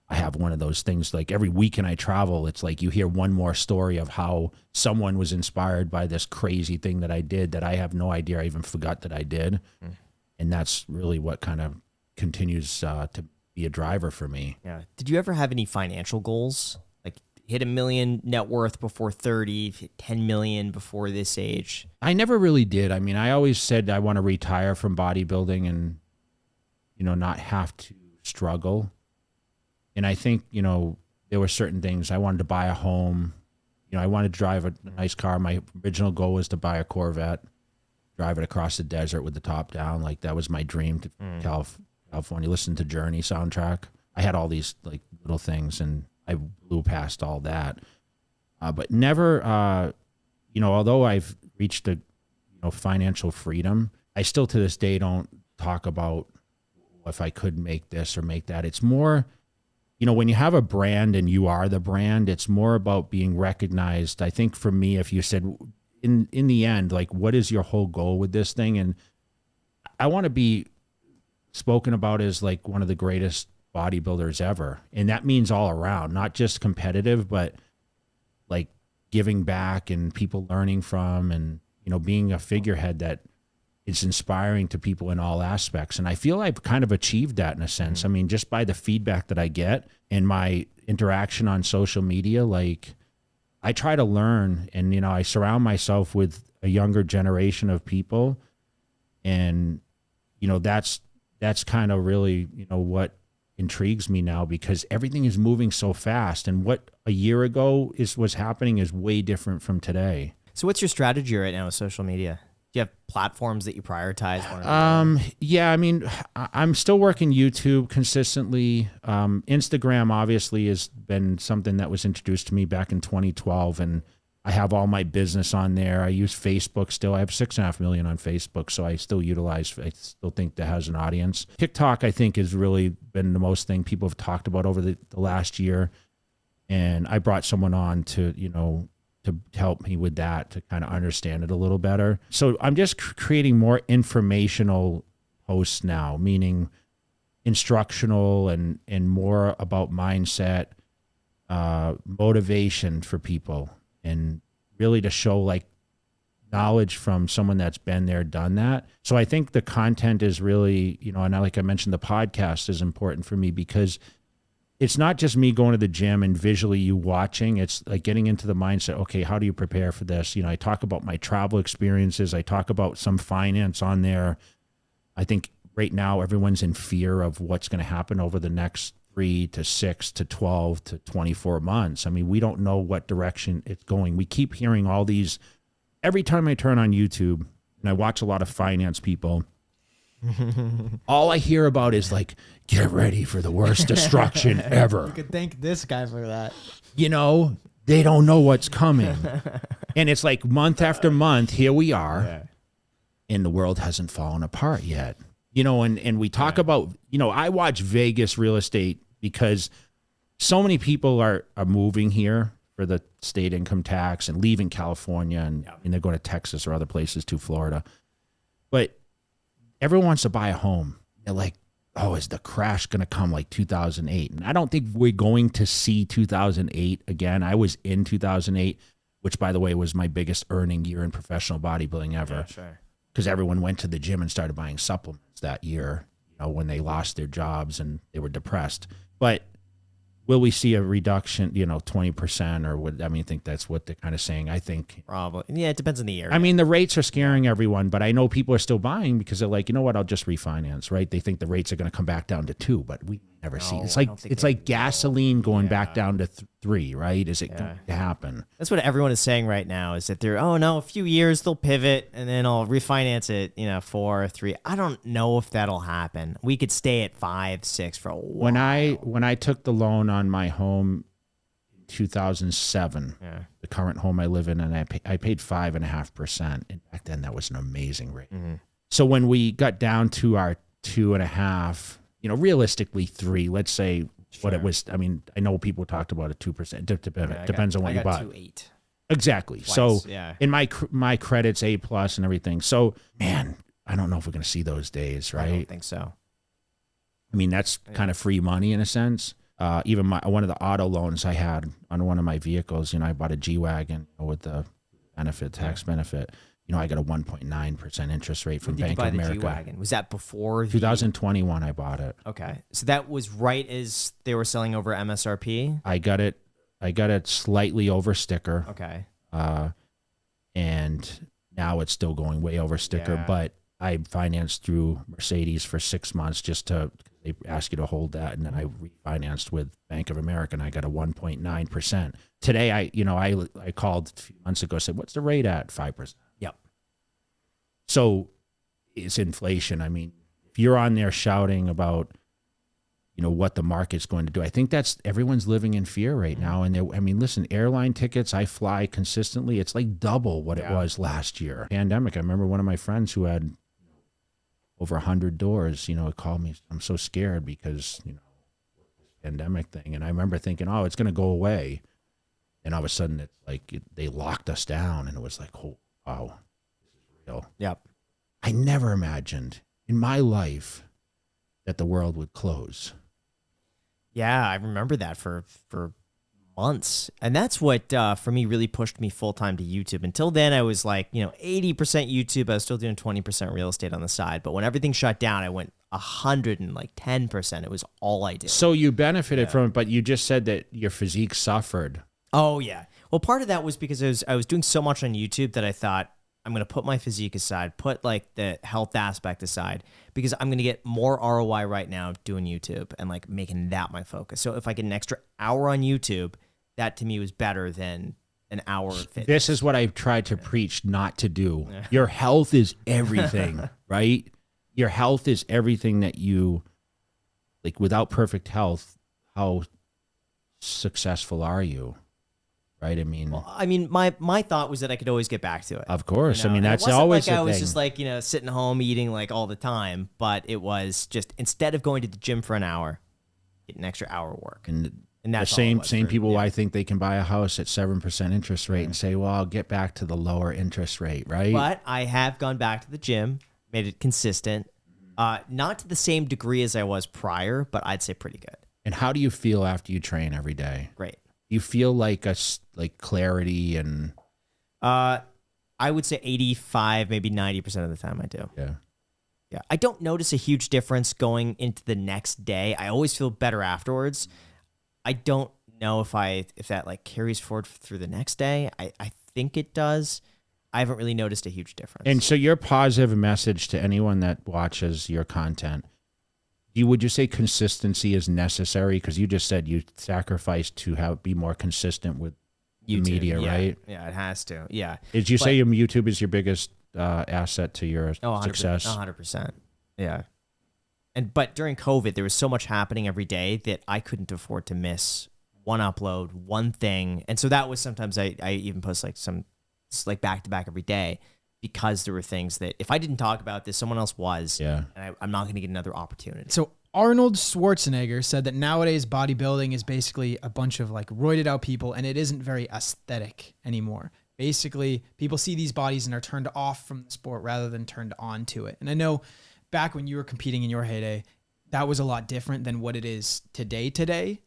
I have one of those things, like every weekend I travel, it's like you hear one more story of how someone was inspired by this crazy thing that I did that I have no idea I even forgot that I did. And that's really what kind of continues to be a driver for me. Yeah. Did you ever have any financial goals? Like hit $1 million net worth before 30, hit 10 million before this age? I never really did. I mean, I always said I want to retire from bodybuilding and, not have to struggle. And I think, there were certain things. I wanted to buy a home. I wanted to drive a nice car. My original goal was to buy a Corvette, drive it across the desert with the top down. Like that was my dream to California. Listen to Journey soundtrack. I had all these like little things, and I blew past all that. But never, although I've reached a, financial freedom, I still to this day don't talk about if I could make this or make that. It's more, when you have a brand and you are the brand, it's more about being recognized. I think for me, if you said in the end, like, what is your whole goal with this thing? And I want to be spoken about as like one of the greatest bodybuilders ever. And that means all around, not just competitive, but like giving back and people learning from, and, being a figurehead that is inspiring to people in all aspects. And I feel I've kind of achieved that in a sense. I mean, just by the feedback that I get and my interaction on social media, like I try to learn, and, I surround myself with a younger generation of people. And, that's kind of really, what intrigues me now, because everything is moving so fast, and what a year ago was happening is way different from today. So what's your strategy right now with social media? Do you have platforms that you prioritize? Yeah, I mean, I'm still working YouTube consistently. Instagram obviously has been something that was introduced to me back in 2012, and I have all my business on there. I use Facebook still. I have 6.5 million on Facebook, so I still think that has an audience. TikTok, I think, has really been the most thing people have talked about over the last year. And I brought someone on to, to help me with that, to kind of understand it a little better. So I'm just creating more informational posts now, meaning instructional and more about mindset, motivation for people, and really to show like knowledge from someone that's been there, done that. So I think the content is really, you know, and like I mentioned, the podcast is important for me because it's not just me going to the gym and visually you watching. It's like getting into the mindset. Okay, how do you prepare for this? You know, I talk about my travel experiences. I talk about some finance on there. I think right now everyone's in fear of what's going to happen over the next 3 to 6 to 12 to 24 months. I mean, we don't know what direction it's going. We keep hearing all these. Every time I turn on YouTube and I watch a lot of finance people, all I hear about is like, get ready for the worst destruction ever. You could thank this guy for that. You know, they don't know what's coming. And it's like month after month, here we are, and the world hasn't fallen apart yet. You know, and we talk about, you know, I watch Vegas real estate because so many people are moving here for the state income tax and leaving California, and they're going to Texas or other places to Florida. But everyone wants to buy a home. They're like, oh, is the crash going to come like 2008? And I don't think we're going to see 2008 again. I was in 2008, which, by the way, was my biggest earning year in professional bodybuilding ever. Yeah, sure. Because everyone went to the gym and started buying supplements that year, you know, when they lost their jobs and they were depressed. But will we see a reduction, you know, 20% or what? I mean, I think that's what they're kind of saying. I think probably. Yeah, it depends on the year. I mean, the rates are scaring everyone, but I know people are still buying because they're like, you know what, I'll just refinance, right? They think the rates are going to come back down to 2, but we never see. It's like gasoline going back down to 3, right? Is it going to happen? That's what everyone is saying right now, is that they're, oh no, a few years they'll pivot and then I'll refinance it, you know, 4 or 3. I don't know if that'll happen. We could stay at 5, 6 for a while. When I took the loan on my home in 2007, the current home I live in, and I paid 5.5%. And back then that was an amazing rate. Mm-hmm. So when we got down to our 2.5, you know, realistically 3, let's say what it was. I mean, I know people talked about a 2%. Depends on what you bought. 2.8. Exactly. Twice, so yeah. in my credits A+ and everything. So man, I don't know if we're going to see those days, right? I don't think so. I mean, that's kind of free money in a sense. Even one of the auto loans I had on one of my vehicles, you know, I bought a G-Wagon with the tax benefit. You know, I got a 1.9% interest rate from Bank of America. Did you buy the G-Wagon? Was that before 2021 I bought it. Okay. So that was right as they were selling over MSRP? I got it slightly over sticker. Okay. And now it's still going way over sticker, but I financed through Mercedes for 6 months they ask you to hold that, and then I refinanced with Bank of America, and I got a 1.9%. Today, I called a few months ago, said, what's the rate at? 5%. Yep. So it's inflation. I mean, if you're on there shouting about, you know, what the market's going to do, I think everyone's living in fear right now. And listen, airline tickets, I fly consistently. It's like double what it was last year. Pandemic. I remember one of my friends who had over 100 doors, you know, called me. I'm so scared because, you know, pandemic thing. And I remember thinking, oh, it's going to go away. And all of a sudden it's like they locked us down, and it was like, oh, wow, this is real. Yep. I never imagined in my life that the world would close. Yeah, I remember that for months. And that's what, for me, really pushed me full-time to YouTube. Until then, I was like, you know, 80% YouTube. I was still doing 20% real estate on the side. But when everything shut down, I went 110%. It was all I did. So you benefited from it, but you just said that your physique suffered. Oh, yeah. Well, part of that was because I was doing so much on YouTube that I thought, I'm going to put my physique aside, put like the health aspect aside, because I'm going to get more ROI right now doing YouTube and like making that my focus. So if I get an extra hour on YouTube, that to me was better than an hour of fitness. This is what I've tried to preach not to do. Your health is everything, right? Your health is everything that you, like, without perfect health, how successful are you? Right. I mean, my thought was that I could always get back to it. Of course. You know? I mean, that's it always like the I was thing. just like, you know, sitting home eating like all the time, but it was just, instead of going to the gym for an hour, get an extra hour work. And And that's the all it same was same for- people yeah. I think they can buy a house at 7% interest rate and say, well, I'll get back to the lower interest rate, right? But I have gone back to the gym, made it consistent. Not to the same degree as I was prior, but I'd say pretty good. And how do you feel after you train every day? Great. You feel like clarity and I would say 85, maybe 90% of the time I do. yeah. Yeah. I don't notice a huge difference going into the next day. I always feel better afterwards. I don't know if that like carries forward through the next day. I think it does. I haven't really noticed a huge difference. And so your positive message to anyone that watches your content, would you say consistency is necessary? Because you just said you sacrificed to be more consistent with YouTube, media, yeah. right? Yeah, it has to. Yeah. Did you say YouTube is your biggest asset to your 100%, success? 100%. Yeah. But during COVID, there was so much happening every day that I couldn't afford to miss one upload, one thing. And so that was sometimes I even post like back to back every day because there were things that if I didn't talk about this, someone else was. Yeah. And I'm not going to get another opportunity. So Arnold Schwarzenegger said that nowadays bodybuilding is basically a bunch of like roided out people and it isn't very aesthetic anymore. Basically, people see these bodies and are turned off from the sport rather than turned on to it. And I know back when you were competing in your heyday, that was a lot different than what it is today.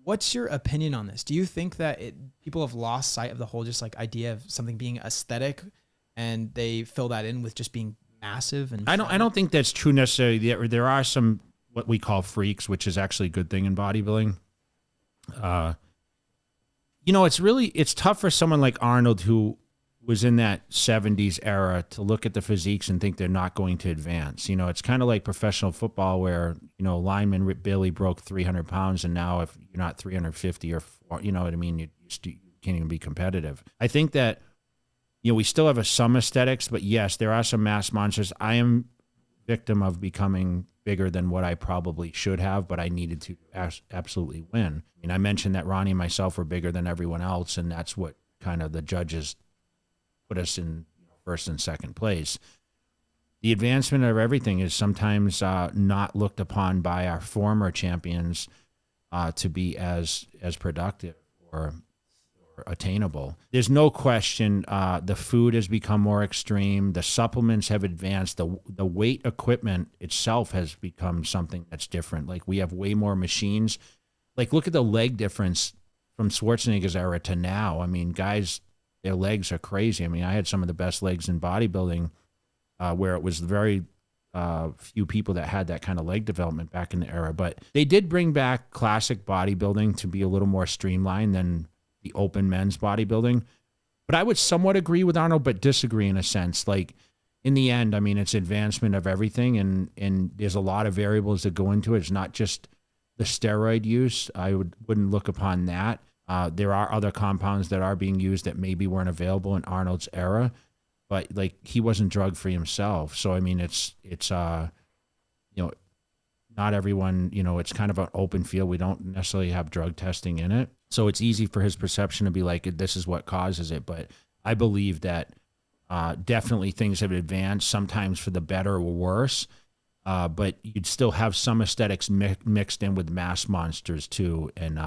What's your opinion on this? Do you think that people have lost sight of the whole just like idea of something being aesthetic and they fill that in with just being massive? And I don't think that's true necessarily. There are some what we call freaks, which is actually a good thing in bodybuilding. It's tough for someone like Arnold who was in that 70s era to look at the physiques and think they're not going to advance. It's kind of like professional football where, lineman Billy broke 300 pounds and now if you're not 350 or, you know what I mean, you can't even be competitive. I think that, we still have some aesthetics, but yes, there are some mass monsters. I am victim of becoming bigger than what I probably should have, but I needed to absolutely win. I mentioned that Ronnie and myself were bigger than everyone else, and that's what kind of the judges put us in first and second place. The advancement of everything is sometimes not looked upon by our former champions to be as productive or attainable. There's no question the food has become more extreme. The supplements have advanced. The weight equipment itself has become something that's different. Like we have way more machines. Like look at the leg difference from Schwarzenegger's era to now. Guys, their legs are crazy. I had some of the best legs in bodybuilding where it was very few people that had that kind of leg development back in the era. But they did bring back classic bodybuilding to be a little more streamlined than the open men's bodybuilding. But I would somewhat agree with Arnold, but disagree in a sense. Like in the end, it's advancement of everything. And there's a lot of variables that go into it. It's not just the steroid use. I wouldn't look upon that. There are other compounds that are being used that maybe weren't available in Arnold's era, but like he wasn't drug free himself. So, it's not everyone, it's kind of an open field. We don't necessarily have drug testing in it. So it's easy for his perception to be like, this is what causes it. But I believe that definitely things have advanced, sometimes for the better or worse. But you'd still have some aesthetics mixed in with mass monsters too. And,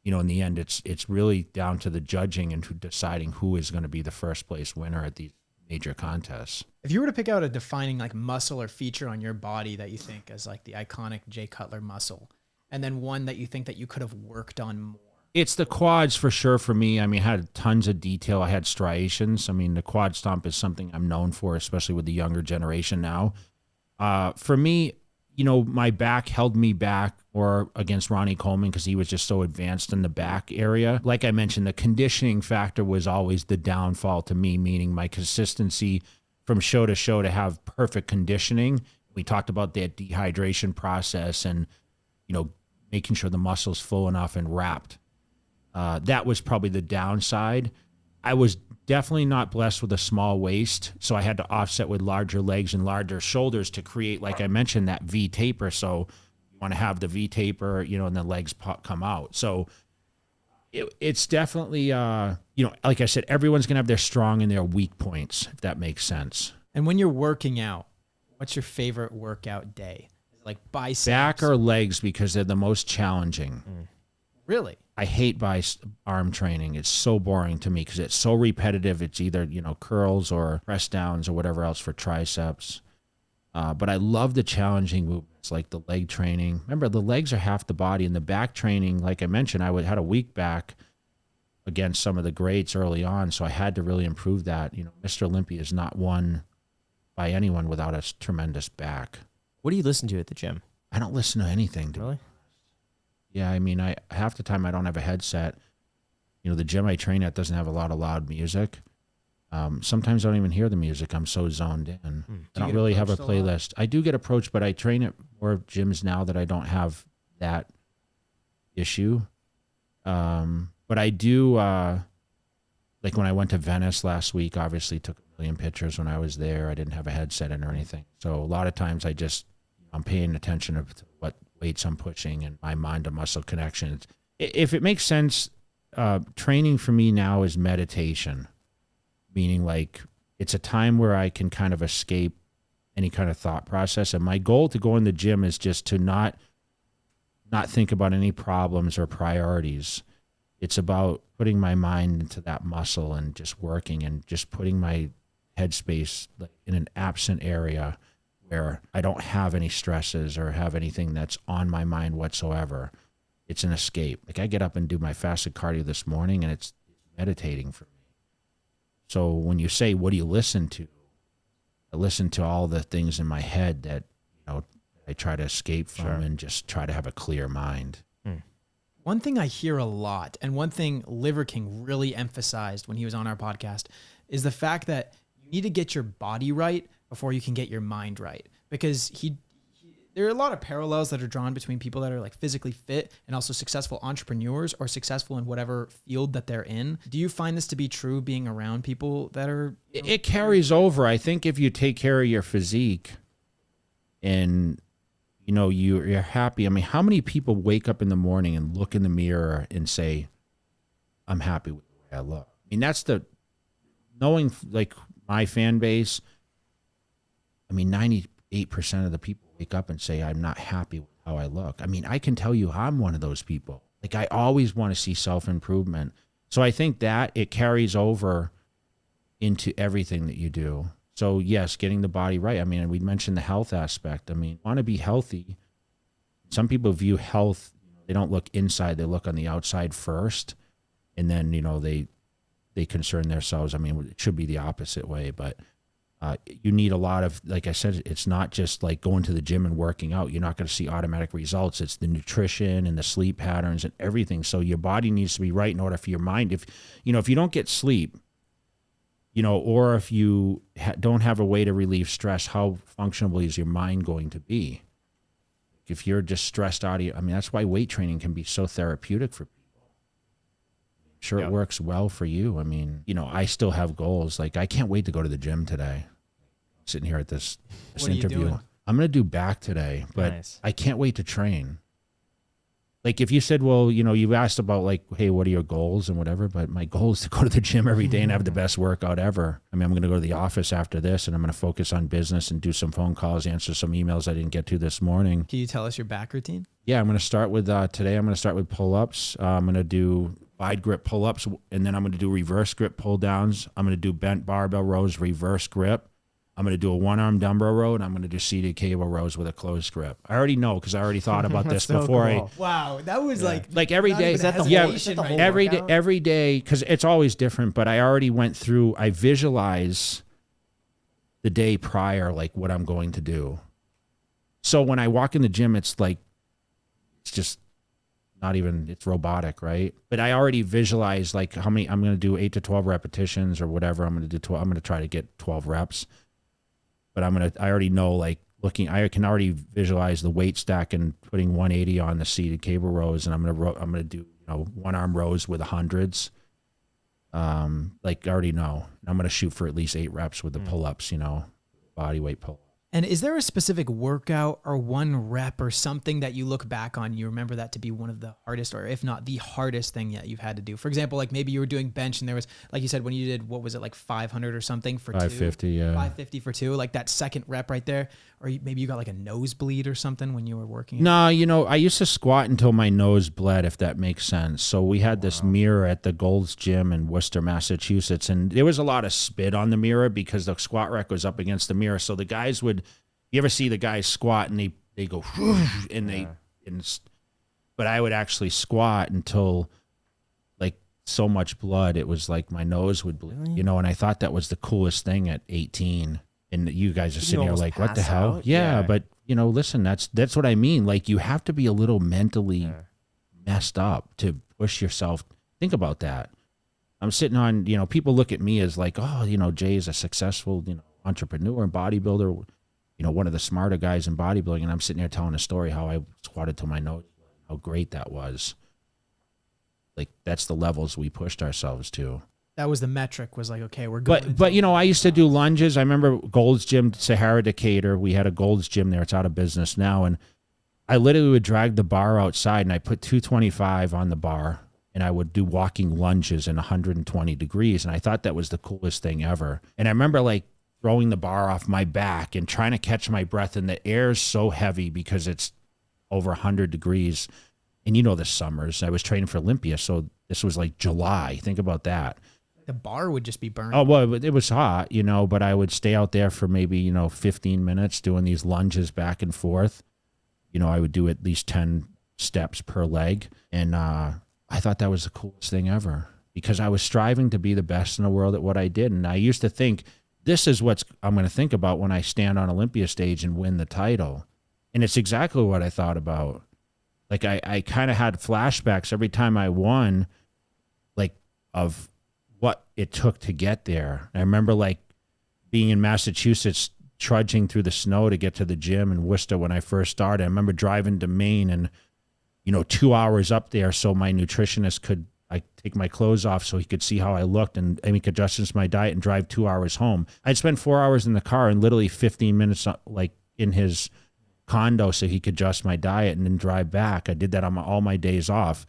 in the end, it's really down to the judging and to deciding who is going to be the first place winner at these major contests. If you were to pick out a defining like muscle or feature on your body that you think is like the iconic Jay Cutler muscle, and then one that you think that you could have worked on more. It's the quads for sure for me. I had tons of detail. I had striations. The quad stomp is something I'm known for, especially with the younger generation now. For me, my back held me back or against Ronnie Coleman because he was just so advanced in the back area. Like I mentioned, the conditioning factor was always the downfall to me, meaning my consistency from show to show to have perfect conditioning. We talked about that dehydration process and, making sure the muscle's full enough and wrapped. That was probably the downside. I was definitely not blessed with a small waist, so I had to offset with larger legs and larger shoulders to create, like I mentioned, that V taper. So you want to have the V taper, and the legs come out. So it's definitely, like I said, everyone's going to have their strong and their weak points, if that makes sense. And when you're working out, what's your favorite workout day? Is it like biceps? Back or legs, because they're the most challenging. Really? I hate arm training. It's so boring to me because it's so repetitive. It's either, curls or press downs or whatever else for triceps. But I love the challenging movements like the leg training. Remember, the legs are half the body, and the back training, like I mentioned, had a weak back against some of the greats early on, so I had to really improve that. Mr. Olympia is not won by anyone without a tremendous back. What do you listen to at the gym? I don't listen to anything. Really? Yeah, I mean, half the time I don't have a headset. The gym I train at doesn't have a lot of loud music. Sometimes I don't even hear the music. I'm so zoned in. I don't really have a playlist. I do get approached, but I train at more gyms now that I don't have that issue. But I do, like when I went to Venice last week, obviously took a million pictures when I was there. I didn't have a headset in or anything. So a lot of times I'm paying attention to what weights I'm pushing and my mind to muscle connections. If it makes sense, training for me now is meditation, meaning like it's a time where I can kind of escape any kind of thought process. And my goal to go in the gym is just to not think about any problems or priorities. It's about putting my mind into that muscle and just working and just putting my headspace in an absent area where I don't have any stresses or have anything that's on my mind whatsoever. It's an escape. Like I get up and do my fasted cardio this morning, and it's meditating for me. So when you say, what do you listen to? I listen to all the things in my head that, I try to escape from and just try to have a clear mind. One thing I hear a lot, and one thing Liver King really emphasized when he was on our podcast, is the fact that you need to get your body right before you can get your mind right. Because there are a lot of parallels that are drawn between people that are like physically fit and also successful entrepreneurs or successful in whatever field that they're in. Do you find this to be true being around people that are... It carries over. I think if you take care of your physique and... you're happy. I mean, how many people wake up in the morning and look in the mirror and say, I'm happy with the way I look? I mean, that's knowing like my fan base. I mean, 98% of the people wake up and say, I'm not happy with how I look. I mean, I can tell you I'm one of those people. Like I always want to see self-improvement. So I think that it carries over into everything that you do. So yes, getting the body right. I mean, we mentioned the health aspect. I mean, want to be healthy. Some people view health, they don't look inside, they look on the outside first. And then, they concern themselves. I mean, it should be the opposite way, but you need a lot of, like I said, it's not just like going to the gym and working out. You're not going to see automatic results. It's the nutrition and the sleep patterns and everything. So your body needs to be right in order for your mind. If you don't get sleep, or if you don't have a way to relieve stress, how functional is your mind going to be? If you're just stressed out, that's why weight training can be so therapeutic for people. Sure, It works well for you. I mean, I still have goals. Like, I can't wait to go to the gym today. Sitting here at this interview. Doing? I'm going to do back today, but Nice. I can't wait to train. Like if you said, well, you asked about like, hey, what are your goals and whatever, but my goal is to go to the gym every day and have the best workout ever. I mean, I'm going to go to the office after this and I'm going to focus on business and do some phone calls, answer some emails I didn't get to this morning. Can you tell us your back routine? Yeah, I'm going to start with, today I'm going to start with pull-ups. I'm going to do wide grip pull-ups and then I'm going to do reverse grip pull downs. I'm going to do bent barbell rows, reverse grip. I'm going to do a one-arm dumbbell row, and I'm going to do seated cable rows with a closed grip. I already know because I already thought about this so before. cool. Wow, that was Like every day. Is that the Yeah, whole, is that the whole every day, workout? every day, because it's always different. But I already went through. I visualize the day prior, like what I'm going to do. So when I walk in the gym, it's just not even. It's robotic, right? But I already visualize like how many I'm going to do 8 to 12 repetitions or whatever. I'm going to do 12. I'm going to try to get 12 reps. But I already know, like I can already visualize the weight stack and putting 180 on the seated cable rows, and I'm gonna do one arm rows with the hundreds. Like I already know. I'm gonna shoot for at least 8 reps with the pull ups, body weight pull. And is there a specific workout or one rep or something that you look back on, you remember that to be one of the hardest, or if not the hardest thing that you've had to do? For example, like maybe you were doing bench and there was, like you said, when you did, what was it, like 500 or something for 550, two? yeah. 550 for two, like that second rep right there. Or maybe you got like a nosebleed or something when you were working. No, you know, I used to squat until my nose bled, if that makes sense. So we had this mirror at the Gold's Gym in Worcester, Massachusetts, and there was a lot of spit on the mirror because the squat rack was up against the mirror. So the guys would, you ever see the guys squat and they go, and but I would actually squat until like so much blood, it was like my nose would bleed, you know, and I thought that was the coolest thing at 18. And you guys are sitting here like, what the hell? Yeah, but you know, listen, that's what I mean. Like, you have to be a little mentally messed up to push yourself. Think about that. I'm sitting on, you know, people look at me as like, oh, you know, Jay is a successful, you know, entrepreneur and bodybuilder, you know, one of the smarter guys in bodybuilding. And I'm sitting there telling a story how I squatted till my nose, how great that was. Like, that's the levels we pushed ourselves to. That was the metric, was like, okay, we're going. But you know, I used to do lunges. I remember Gold's Gym, Sahara Decatur. We had a Gold's Gym there. It's out of business now. And I literally would drag the bar outside and I put 225 on the bar and I would do walking lunges in 120 degrees. And I thought that was the coolest thing ever. And I remember like throwing the bar off my back and trying to catch my breath. And the air is so heavy because it's over 100 degrees. And you know, the summers, I was training for Olympia. So this was like July. Think about that. The bar would just be burned. Oh, well, it was hot, you know, but I would stay out there for maybe, you know, 15 minutes doing these lunges back and forth. You know, I would do at least 10 steps per leg. And I thought that was the coolest thing ever because I was striving to be the best in the world at what I did. And I used to think, this is what I'm going to think about when I stand on Olympia stage and win the title. And it's exactly what I thought about. Like, I kind of had flashbacks every time I won, like, of what it took to get there. I remember like being in Massachusetts, trudging through the snow to get to the gym in Worcester when I first started. I remember driving to Maine and, you know, 2 hours up there so my nutritionist could, I take my clothes off so he could see how I looked and make adjustments to my diet and drive 2 hours home. I'd spend 4 hours in the car and literally 15 minutes like in his condo so he could adjust my diet and then drive back. I did that on all my days off.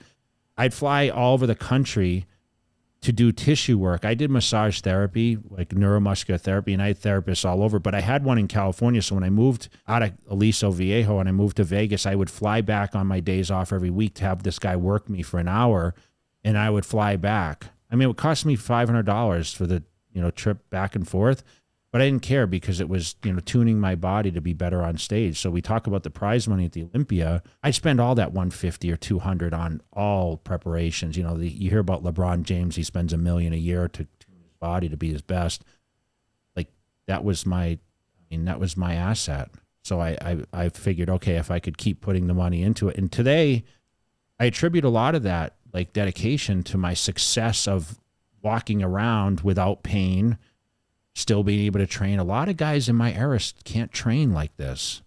I'd fly all over the country to do tissue work. I did massage therapy, like neuromuscular therapy, and I had therapists all over, but I had one in California. So when I moved out of Aliso Viejo and I moved to Vegas, I would fly back on my days off every week to have this guy work me for an hour, and I would fly back. I mean, it would cost me $500 for the, you know, trip back and forth, but I didn't care because it was, you know, tuning my body to be better on stage. So we talk about the prize money at the Olympia. I spend all that 150 or 200 on all preparations. You know, you hear about LeBron James, he spends $1 million a year to tune his body to be his best. Like, that was my asset. So I figured, okay, if I could keep putting the money into it. And today I attribute a lot of that, like, dedication to my success of walking around without pain, still being able to train. A lot of guys in my era can't train like this.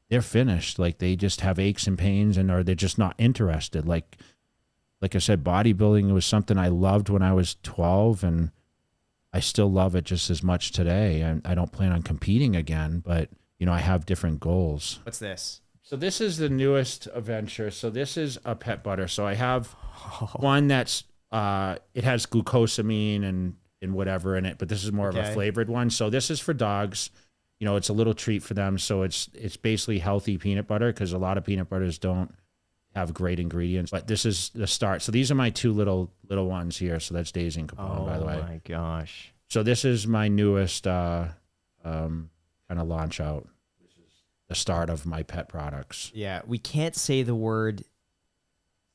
They're finished. Like, they just have aches and pains, or they're just not interested. Like I said, bodybuilding was something I loved when I was 12, and I still love it just as much today. And I don't plan on competing again, but, you know, I have different goals. What's this? So this is the newest adventure. So this is a pet butter. So I have one that's, it has glucosamine and whatever in it, but this is more of a flavored one. So this is for dogs. You know, it's a little treat for them. So it's basically healthy peanut butter, because a lot of peanut butters don't have great ingredients. But this is the start. So these are my two little ones here. So that's Daisy and Capone, by the way. Oh my gosh. So this is my newest kind of launch out. This is the start of my pet products. Yeah, we can't say the word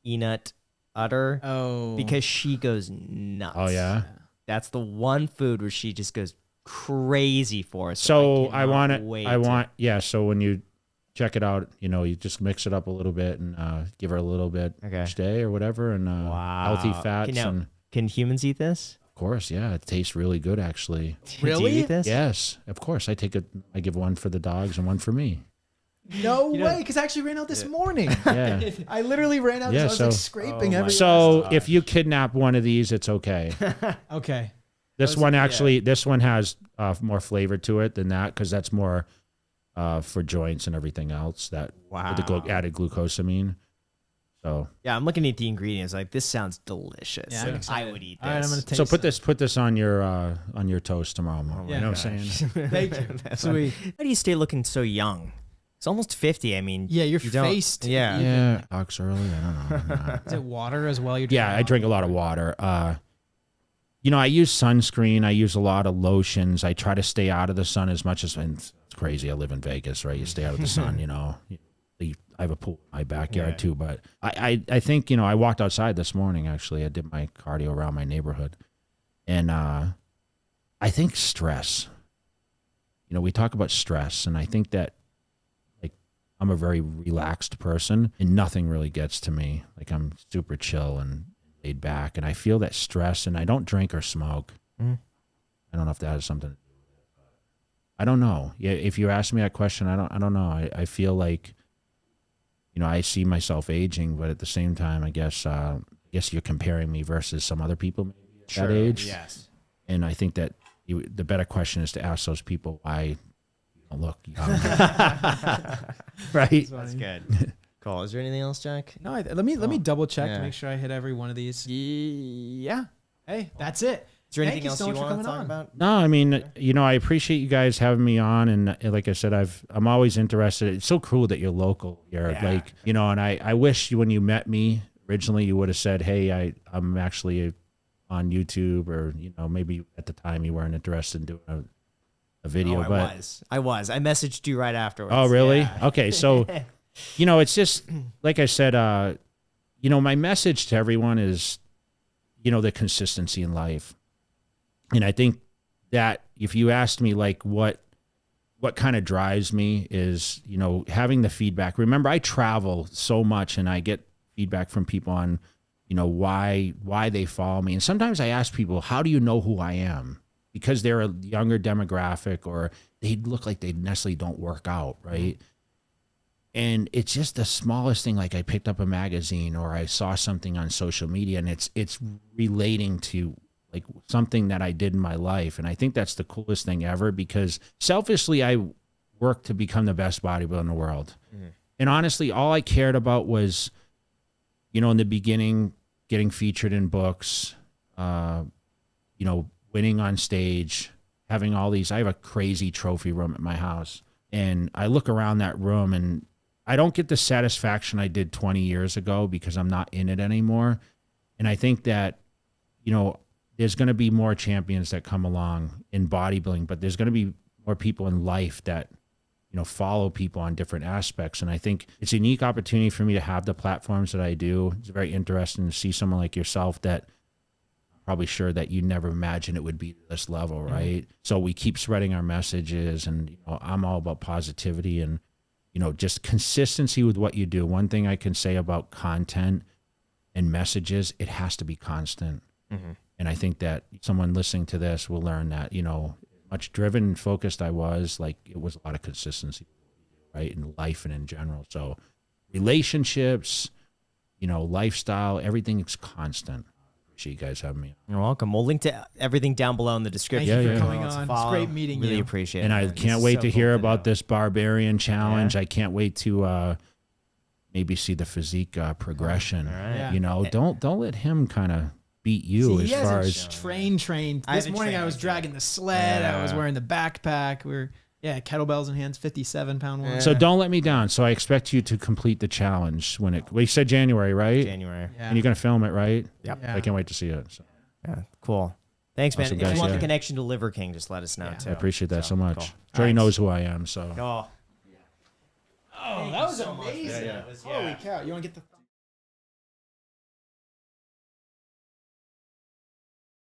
peanut butter because she goes nuts. Oh yeah. That's the one food where she just goes crazy for. So I want it. So when you check it out, you know, you just mix it up a little bit and give her a little bit each day or whatever, and healthy fats. Can humans eat this? Of course, yeah. It tastes really good, actually. Really? Do you eat this? Yes, of course. I give one for the dogs and one for me. No way, because I actually ran out this morning. Yeah. I literally ran out. I was like scraping everything. So if you kidnap one of these, it's okay. Okay. This one has more flavor to it than that, because that's more for joints and everything else. That with the Wow. added glucosamine. So Yeah, I'm looking at the ingredients. Like, this sounds delicious. Yeah, I'm Like, I excited. would eat this. All right, I'm gonna taste. so put this on your toast tomorrow morning. Yeah. You know what I'm saying? Thank you. Sweet. How do you stay looking so young? It's almost 50. I mean, Yeah, your you don't- face. Yeah. Yeah, talks early. I don't know. Is it water as well? You're Yeah, I drink a lot of water. You know, I use sunscreen. I use a lot of lotions. I try to stay out of the sun as much as. And it's crazy. I live in Vegas, right? You stay out of the sun. You know, I have a pool in my backyard too. But I think, you know, I walked outside this morning. Actually, I did my cardio around my neighborhood, and I think stress. You know, we talk about stress, and I think that like I'm a very relaxed person, and nothing really gets to me. Like I'm super chill and laid back, and I feel that stress, and I don't drink or smoke. I don't know if that has something to do with it. But I don't know. Yeah, if you ask me that question, I don't know. I feel like, you know, I see myself aging, but at the same time, I guess you're comparing me versus some other people maybe at that age. Yes. And I think that the better question is to ask those people why you don't look young. Right? That's good. Cool. Is there anything else, Jack? No, let me double check Yeah. to make sure I hit every one of these. Yeah. Hey, that's it. Is there Thank anything you else so you much for want to coming talk on. about? No, I mean, you know, I appreciate you guys having me on, and like I said, I'm always interested. It's so cool that you're local here, Yeah. like, you know, and I wish when you met me originally, you would have said, "Hey, I'm actually on YouTube," or you know, maybe at the time you weren't interested in doing a video, Oh, but I was. I messaged you right afterwards. oh, really? Yeah. Okay, so you know, it's just like I said, you know, my message to everyone is, you know, the consistency in life. And I think that if you asked me like what kind of drives me is, you know, having the feedback. Remember, I travel so much and I get feedback from people on, you know, why they follow me. And sometimes I ask people, how do you know who I am? Because they're a younger demographic or they look like they necessarily don't work out, right? And it's just the smallest thing. Like I picked up a magazine or I saw something on social media, and it's relating to like something that I did in my life. And I think that's the coolest thing ever, because selfishly, I worked to become the best bodybuilder in the world. And honestly, all I cared about was, you know, in the beginning, getting featured in books, you know, winning on stage, having all these. I have a crazy trophy room at my house, and I look around that room and I don't get the satisfaction I did 20 years ago because I'm not in it anymore. And I think that, you know, there's going to be more champions that come along in bodybuilding, but there's going to be more people in life that, you know, follow people on different aspects. And I think it's a unique opportunity for me to have the platforms that I do. It's very interesting to see someone like yourself that I'm probably sure that you never imagined it would be this level, right? So we keep spreading our messages, and, you know, I'm all about positivity and, you know, just consistency with what you do. One thing I can say about content and messages, it has to be constant. And I think that someone listening to this will learn that, you know, much driven and focused I was, like it was a lot of consistency, right? In life and in general. So relationships, you know, lifestyle, everything is constant. Appreciate you guys having me. You're welcome. We'll link to everything down below in the description. Thank you Yeah, for yeah. coming To on. It's follow. great meeting Really you. appreciate And it. I man. can't This wait is to so hear cool about know. this barbarian challenge. Yeah. I can't wait to maybe see the physique progression. All right. Yeah. You know, don't let him kind of beat you See, as he far hasn't as trained. I This haven't morning I trained was yet. dragging the sled. I was Yeah. wearing the backpack. Kettlebells in hands, 57-pound one. So don't let me down. So I expect you to complete the challenge when it. We said January, right? January. Yeah. And you're gonna film it, right? Yep. Yeah. I can't wait to see it. So Yeah. Cool. Thanks, man. Awesome, If you guys, want the yeah. connection to Liver King, just let us know, too. I appreciate that so much. cool. Sure, he Thanks. knows who I am. So Oh. Oh, that was amazing. Yeah, it was- Holy cow. You want to get the